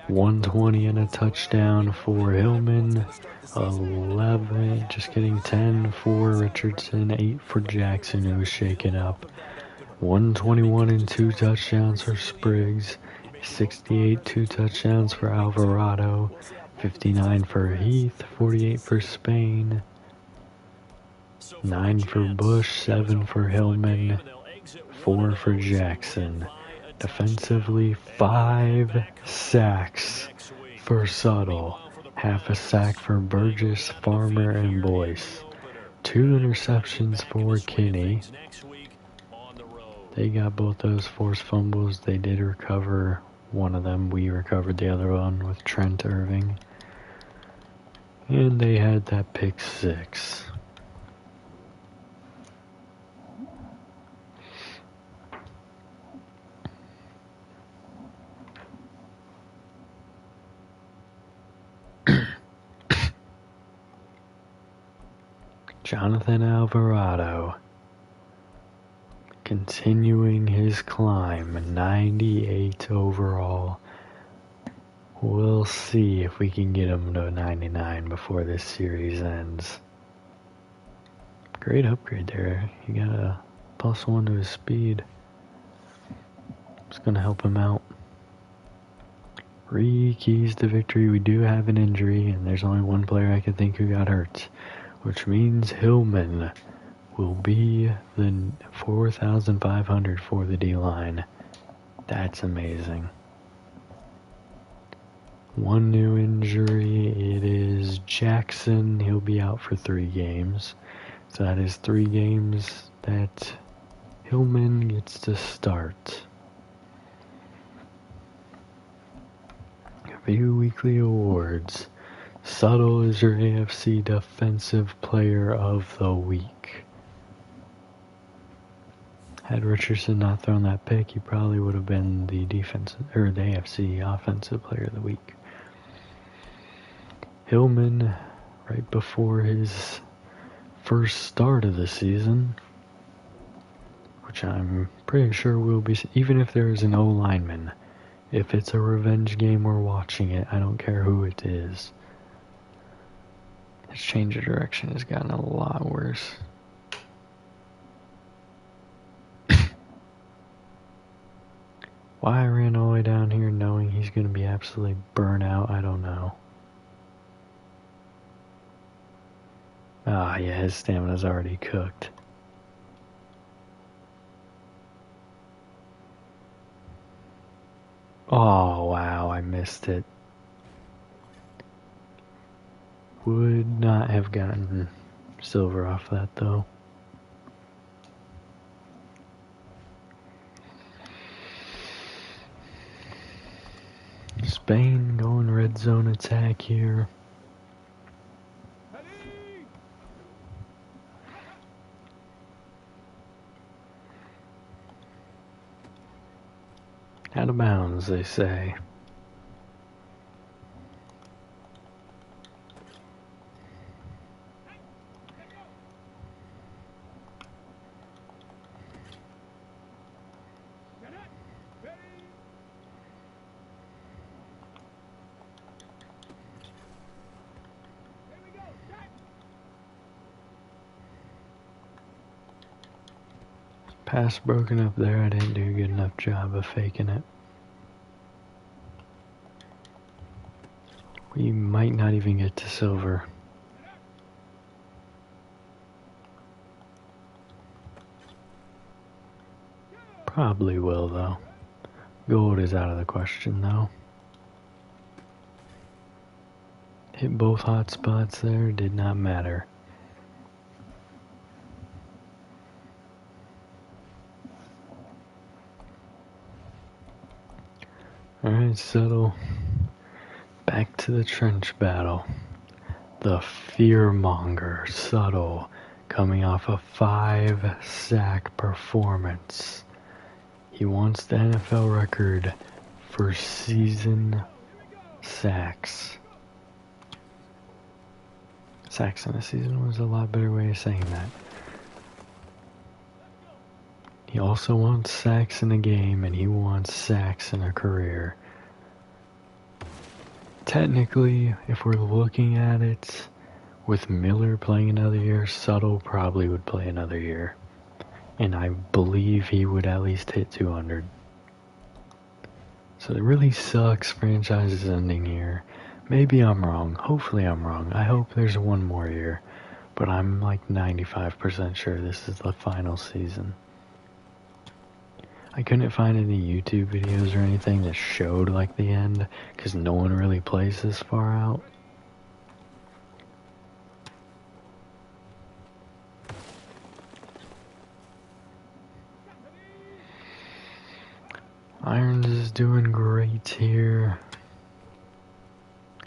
120 and a touchdown for Hillman. 11, just kidding, 10 for Richardson. 8 for Jackson, who was shaken up. 121 and 2 touchdowns for Spriggs. 68, 2 touchdowns for Alvarado. 59 for Heath. 48 for Spain. 9 for Bush. 7 for Hillman. 4 for Jackson. Defensively, 5 sacks for Suttle. Half a sack for Burgess, Farmer, and Boyce. 2 interceptions for Kinney. They got both those forced fumbles. They did recover one of them. We recovered the other one with Trent Irving. And they had that pick 6. Jonathan Alvarado continuing his climb, 98 overall. We'll see if we can get him to 99 before this series ends. Great upgrade there. He got a +1 to his speed. It's going to help him out. Keys to victory. We do have an injury, and there's only one player I can think who got hurt, which means Hillman will be the 4,500 for the D-line. That's amazing. One new injury, it is Jackson. He'll be out for 3 games. So that is 3 games that Hillman gets to start. A few weekly awards. Suttle is your AFC Defensive Player of the Week. Had Richardson not thrown that pick, he probably would have been the the AFC Offensive Player of the Week. Hillman, right before his first start of the season, which I'm pretty sure will be, even if there is an O-lineman, if it's a revenge game we're watching it, I don't care who it is. His change of direction has gotten a lot worse. Why I ran all the way down here knowing he's going to be absolutely burnt out, I don't know. Ah, yeah, his stamina's already cooked. Oh, wow, I missed it. Would not have gotten silver off that, though. Spain going red zone attack here. Out of bounds, they say. Pass broken up there. I didn't do a good enough job of faking it. We might not even get to silver. Probably will, though. Gold is out of the question, though. Hit both hot spots there, did not matter. Alright, Settle. Back to the trench battle. The fearmonger, Subtle, coming off a 5-sack performance. He wants the NFL record for season sacks. Sacks in a season was a lot better way of saying that. He also wants sacks in a game, and he wants sacks in a career. Technically, if we're looking at it, with Miller playing another year, Subtle probably would play another year. And I believe he would at least hit 200. So it really sucks franchise is ending here. Maybe I'm wrong. Hopefully I'm wrong. I hope there's one more year. But I'm like 95% sure this is the final season. I couldn't find any YouTube videos or anything that showed like the end, because no one really plays this far out. Irons is doing great here.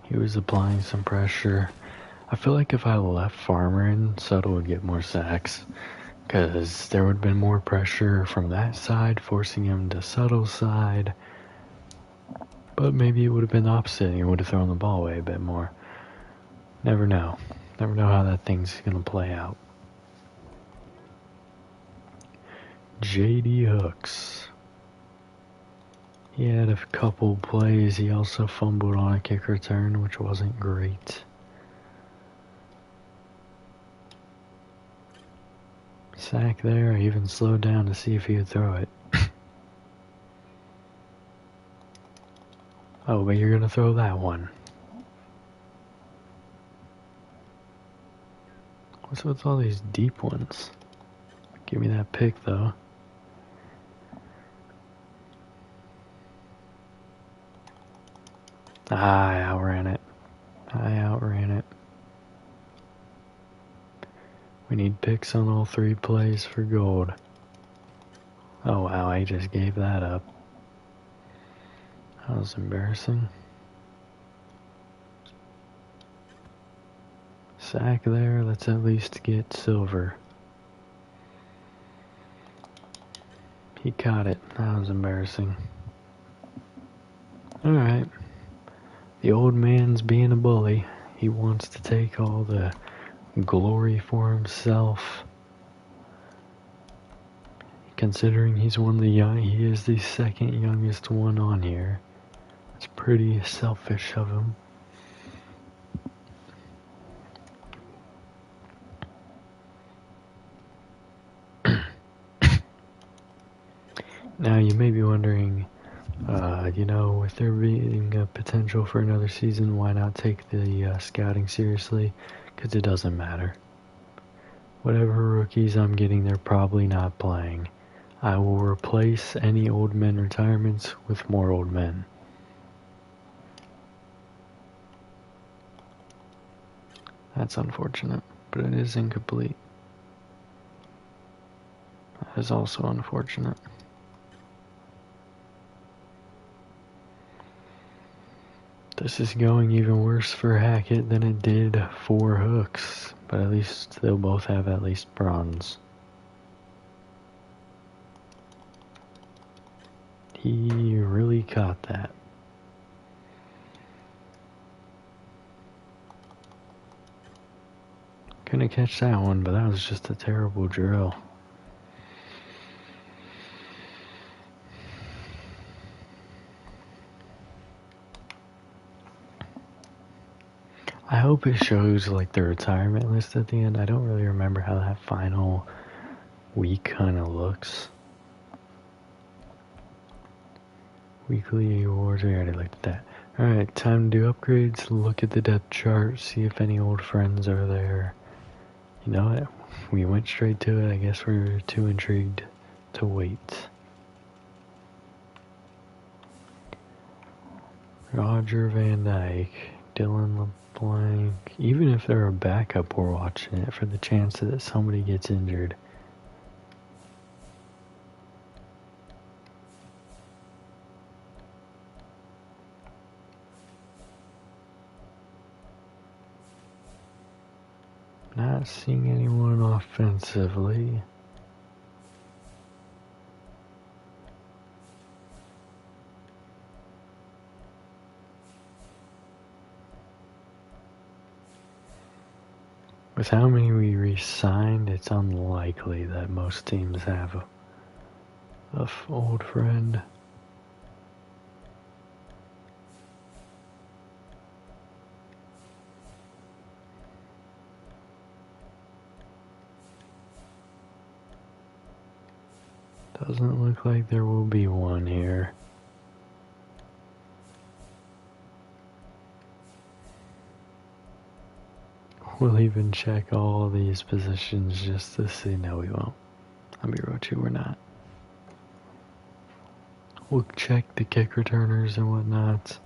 He was applying some pressure. I feel like if I left Farmer in, Subtle would get more sacks. Because there would have been more pressure from that side, forcing him to Suttle's side. But maybe it would have been the opposite, and he would have thrown the ball away a bit more. Never know. Never know how that thing's going to play out. J.D. Hooks. He had a couple plays. He also fumbled on a kick return, which wasn't great. Sack there. I even slowed down to see if he would throw it. Oh, but you're going to throw that one. What's with all these deep ones? Give me that pick, though. I outran it. We need picks on all 3 plays for gold. Oh wow, I just gave that up. That was embarrassing. Sack there, let's at least get silver. He caught it. That was embarrassing. Alright. The old man's being a bully. He wants to take all the glory for himself. Considering he's one of the young, he is the second youngest one on here. It's pretty selfish of him. Now you may be wondering, with there being a potential for another season, why not take the scouting seriously? Because it doesn't matter. Whatever rookies I'm getting, they're probably not playing. I will replace any old men retirements with more old men. That's unfortunate, but it is incomplete. That is also unfortunate. This is going even worse for Hackett than it did for Hooks, but at least they'll both have at least bronze. He really caught that. Couldn't catch that one, but that was just a terrible drill. I hope it shows like the retirement list at the end. I don't really remember how that final week kind of looks. Weekly awards, we already looked at that. Alright, time to do upgrades. Look at the depth chart, see if any old friends are there. You know what? We went straight to it. I guess we were too intrigued to wait. Roger Van Dyke, Dylan LeBlanc. Even if they're a backup, we're watching it for the chance that somebody gets injured. Not seeing anyone offensively. With how many we re-signed, it's unlikely that most teams have a old friend. Doesn't look like there will be one here. We'll even check all these positions just to see. No, we won't. I'll be real with you, we're not. We'll check the kick returners and whatnot,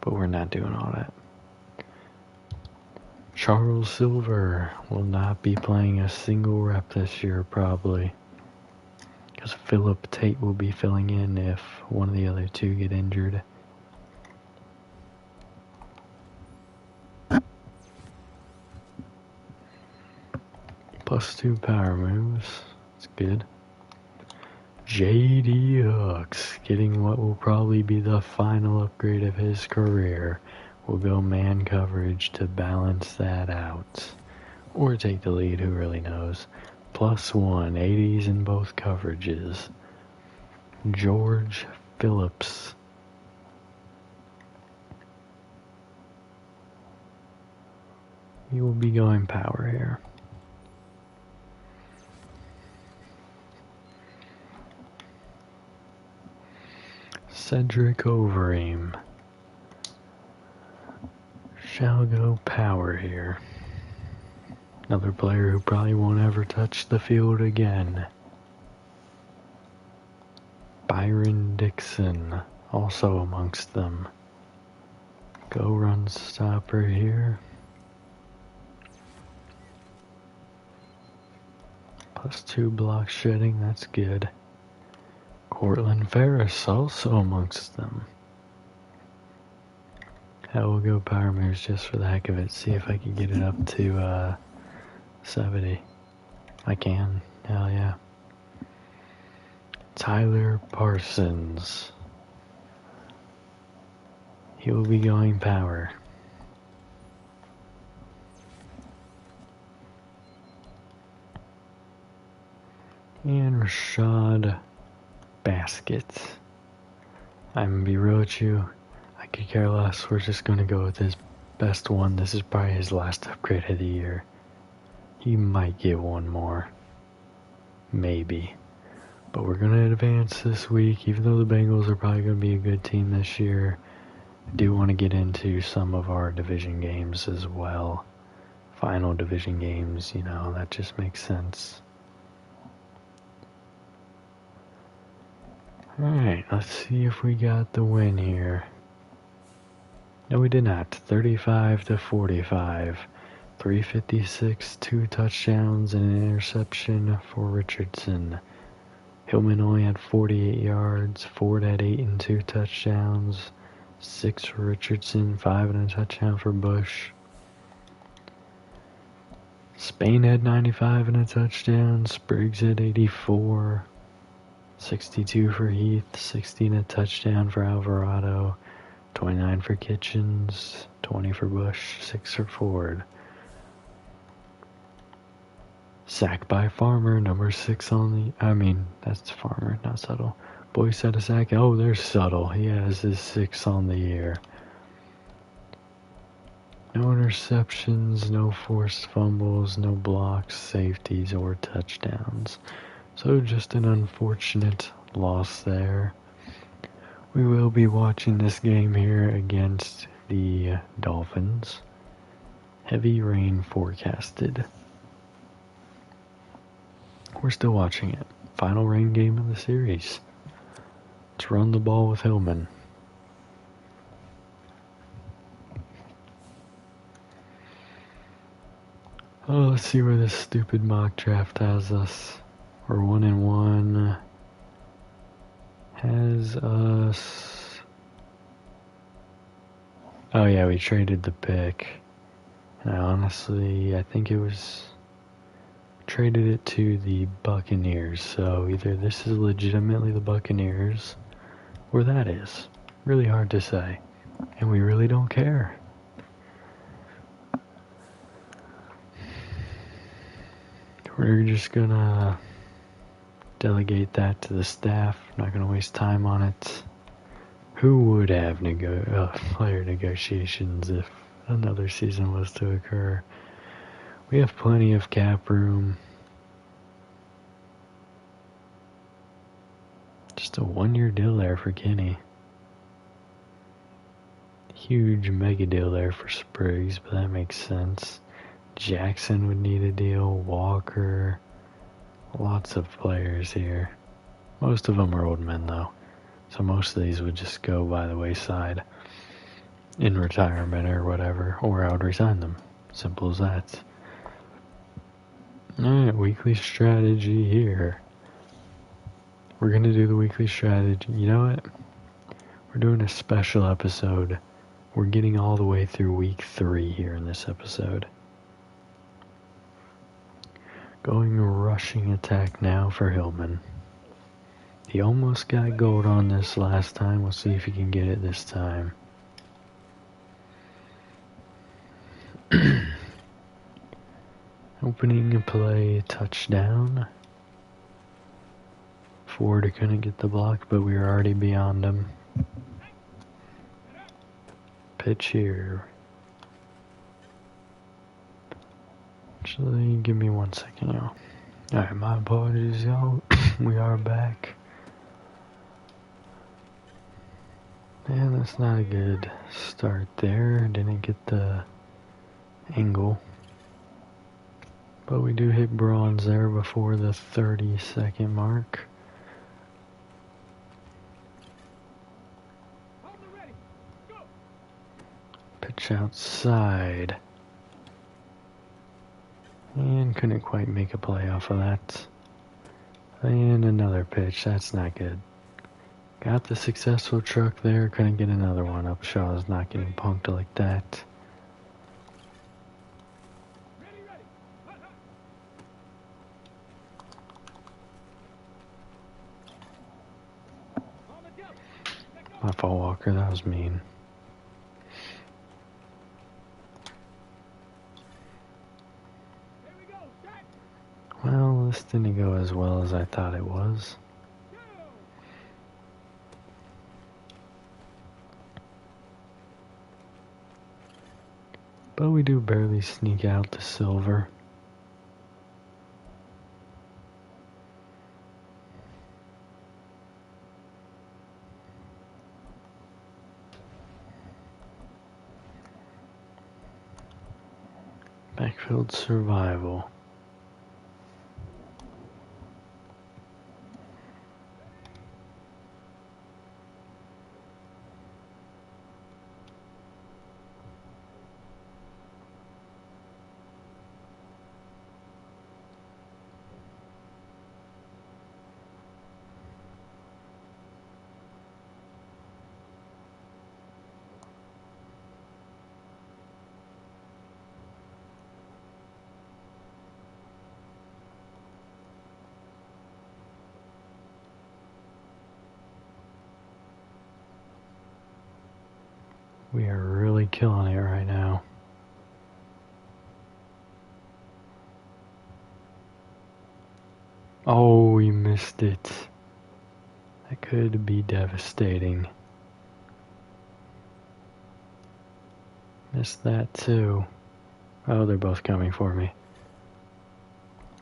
but we're not doing all that. Charles Silver will not be playing a single rep this year, probably. Because Philip Tate will be filling in if one of the other two get injured. +2 power moves. It's good. J.D. Hooks getting what will probably be the final upgrade of his career. Will go man coverage to balance that out. Or take the lead, who really knows. +1, 80s in both coverages. George Phillips. He will be going power here. Cedric Overeem shall go power here. Another player who probably won't ever touch the field again. Byron Dixon, also amongst them. Go run stopper here. +2 block shedding, that's good. Cortland Ferris also amongst them. I will go power moves just for the heck of it. See if I can get it up to 70. I can. Hell yeah. Tyler Parsons. He will be going power. And Rashad Baskets. I'm gonna be real with you. I could care less. We're just gonna go with his best one. This is probably his last upgrade of the year. He might get one more. Maybe. But we're gonna advance this week. Even though the Bengals are probably gonna be a good team this year, I do want to get into some of our division games as well. Final division games, you know, that just makes sense. Alright, let's see if we got the win here. No, we did not. 35-45. 356, 2 touchdowns and an interception for Richardson. Hillman only had 48 yards. Ford had 8 and 2 touchdowns. 6 for Richardson, 5 and a touchdown for Bush. Spain had 95 and a touchdown. Spriggs had 84. 62 for Heath, 60 and a touchdown for Alvarado, 29 for Kitchens, 20 for Bush, 6 for Ford. Sack by Farmer, number 6 on the... that's Farmer, not Subtle. Boyce had a sack. Oh, there's Subtle. He has his 6 on the year. No interceptions, no forced fumbles, no blocks, safeties, or touchdowns. So just an unfortunate loss there. We will be watching this game here against the Dolphins. Heavy rain forecasted. We're still watching it. Final rain game of the series. Let's run the ball with Hillman. Oh, let's see where this stupid mock draft has us. We're 1-1. Has us... Oh yeah, we traded the pick. And I think it was... Traded it to the Buccaneers. So either this is legitimately the Buccaneers, or that is. Really hard to say. And we really don't care. We're just gonna delegate that to the staff. Not gonna waste time on it. Who would have player negotiations if another season was to occur? We have plenty of cap room. Just a 1-year deal there for Kenny. Huge mega deal there for Spriggs, but that makes sense. Jackson would need a deal. Walker. Lots of players here. Most of them are old men though. So most of these would just go by the wayside in retirement or whatever. Or I would resign them. Simple as that. Alright, weekly strategy here. We're gonna do the weekly strategy. You know what? We're doing a special episode. We're getting all the way through week 3 here in this episode. Going rushing attack now for Hillman. He almost got gold on this last time. We'll see if he can get it this time. Opening play, touchdown. Ford couldn't get the block, but we were already beyond him. Pitch here. Actually, give me 1 second, y'all. Alright, my apologies, y'all. We are back. Man, that's not a good start there. Didn't get the angle. But we do hit bronze there before the 30-second mark. Pitch outside. And couldn't quite make a play off of that. And another pitch. That's not good. Got the successful truck there. Couldn't get another one. Upshaw's not getting punked like that. My fault, Walker. That was mean. Well, this didn't go as well as I thought it was. But we do barely sneak out to silver. Backfield survival. We are really killing it right now. Oh, we missed it. That could be devastating. Missed that too. Oh, they're both coming for me.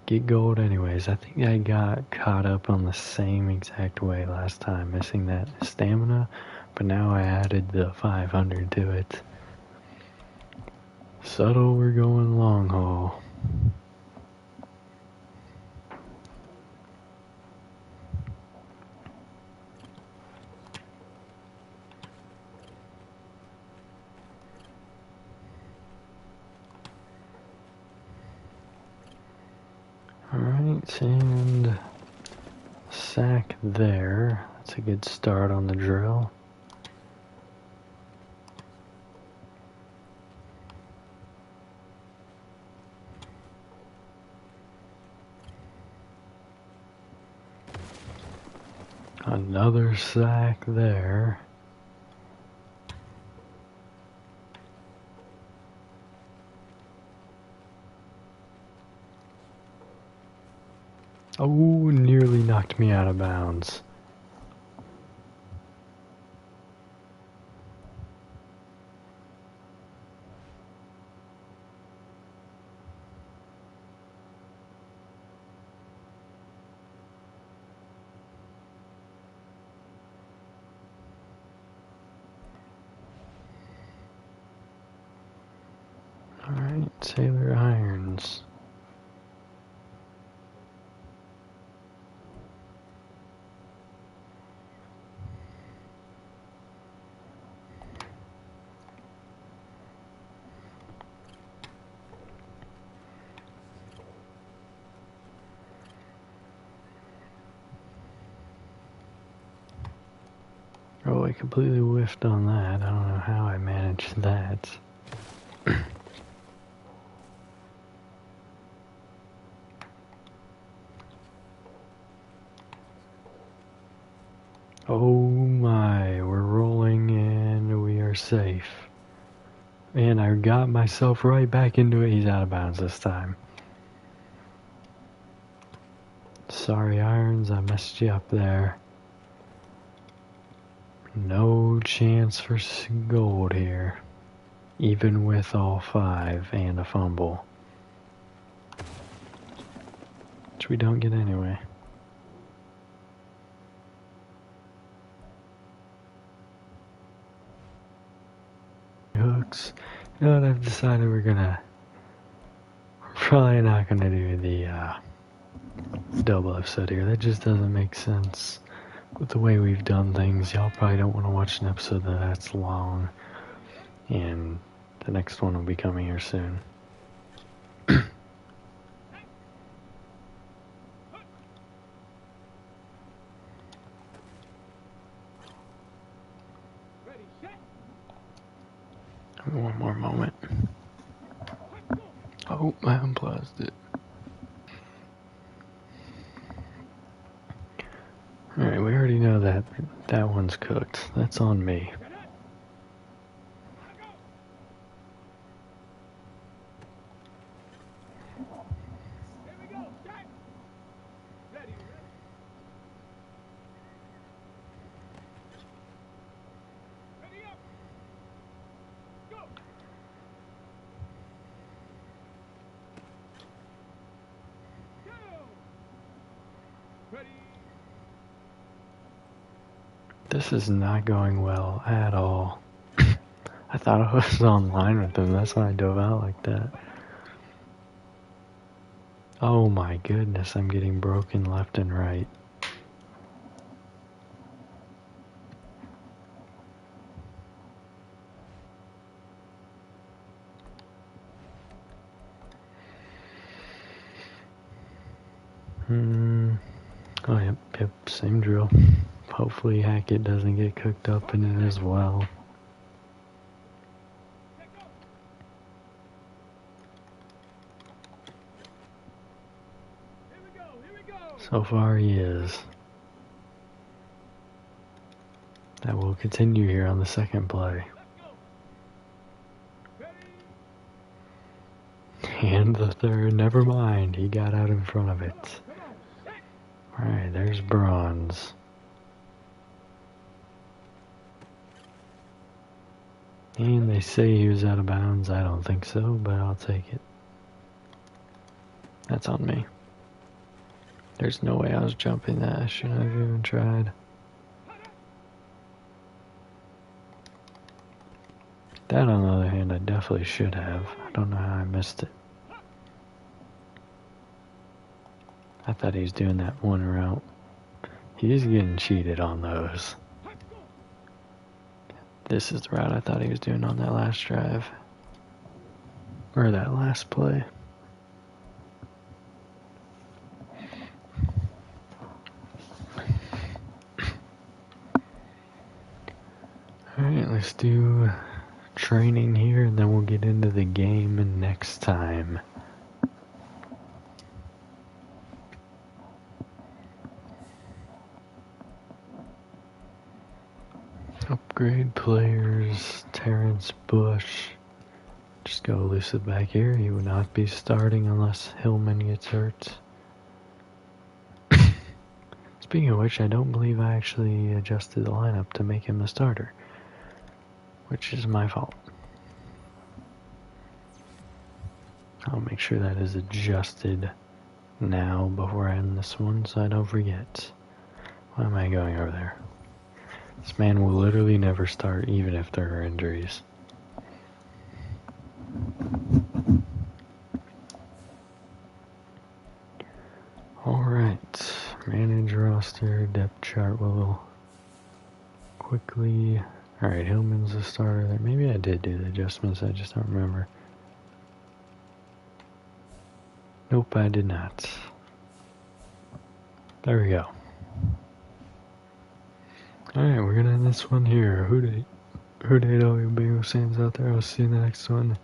get gold anyways. I think I got caught up on the same exact way last time, missing that stamina, but now I added the 500 to it. Subtle, we're going long haul. Alright, and sack there. That's a good start on the drill. Another sack there. Oh, nearly knocked me out of bounds. Alright, Sailor Irons. Oh, I completely whiffed on that. I don't know how I managed that. Oh my, we're rolling and we are safe. And I got myself right back into it. He's out of bounds this time. Sorry, Irons, I messed you up there. No chance for gold here. Even with all 5 and a fumble. Which we don't get anyway. Hooks. You know what, I've decided we're probably not gonna do the double episode here. That just doesn't make sense with the way we've done things. Y'all probably don't want to watch an episode that's long, and the next one will be coming here soon. One more moment. Oh, I unplugged it. Alright, we already know that that one's cooked. That's on me. This is not going well at all. I thought I was online with them. That's why I dove out like that. Oh my goodness, I'm getting broken left and right. Oh, yep, same drill. Hopefully Hackett doesn't get cooked up in it as well. So far he is. That will continue here on the second play. And the third, never mind, he got out in front of it. Alright, there's bronze. And they say he was out of bounds. I don't think so, but I'll take it. That's on me. There's no way I was jumping that. I shouldn't have even tried. That, on the other hand, I definitely should have. I don't know how I missed it. I thought he was doing that one route. He is getting cheated on those. This is the route I thought he was doing on that last drive. Or that last play. Alright, let's do training here and then we'll get into the game next time. Upgrade players, Terrence Bush. Just go elusive back here. He would not be starting unless Hillman gets hurt. Speaking of which, I don't believe I actually adjusted the lineup to make him the starter, which is my fault. I'll make sure that is adjusted now before I end this one so I don't forget. Why am I going over there? This man will literally never start even if there are injuries. Alright, manage roster, depth chart will quickly... Alright, Hillman's the starter there. Maybe I did do the adjustments, I just don't remember. Nope, I did not. There we go. Alright, we're gonna end this one here. Who did all you Bengals fans out there? I'll see you in the next one.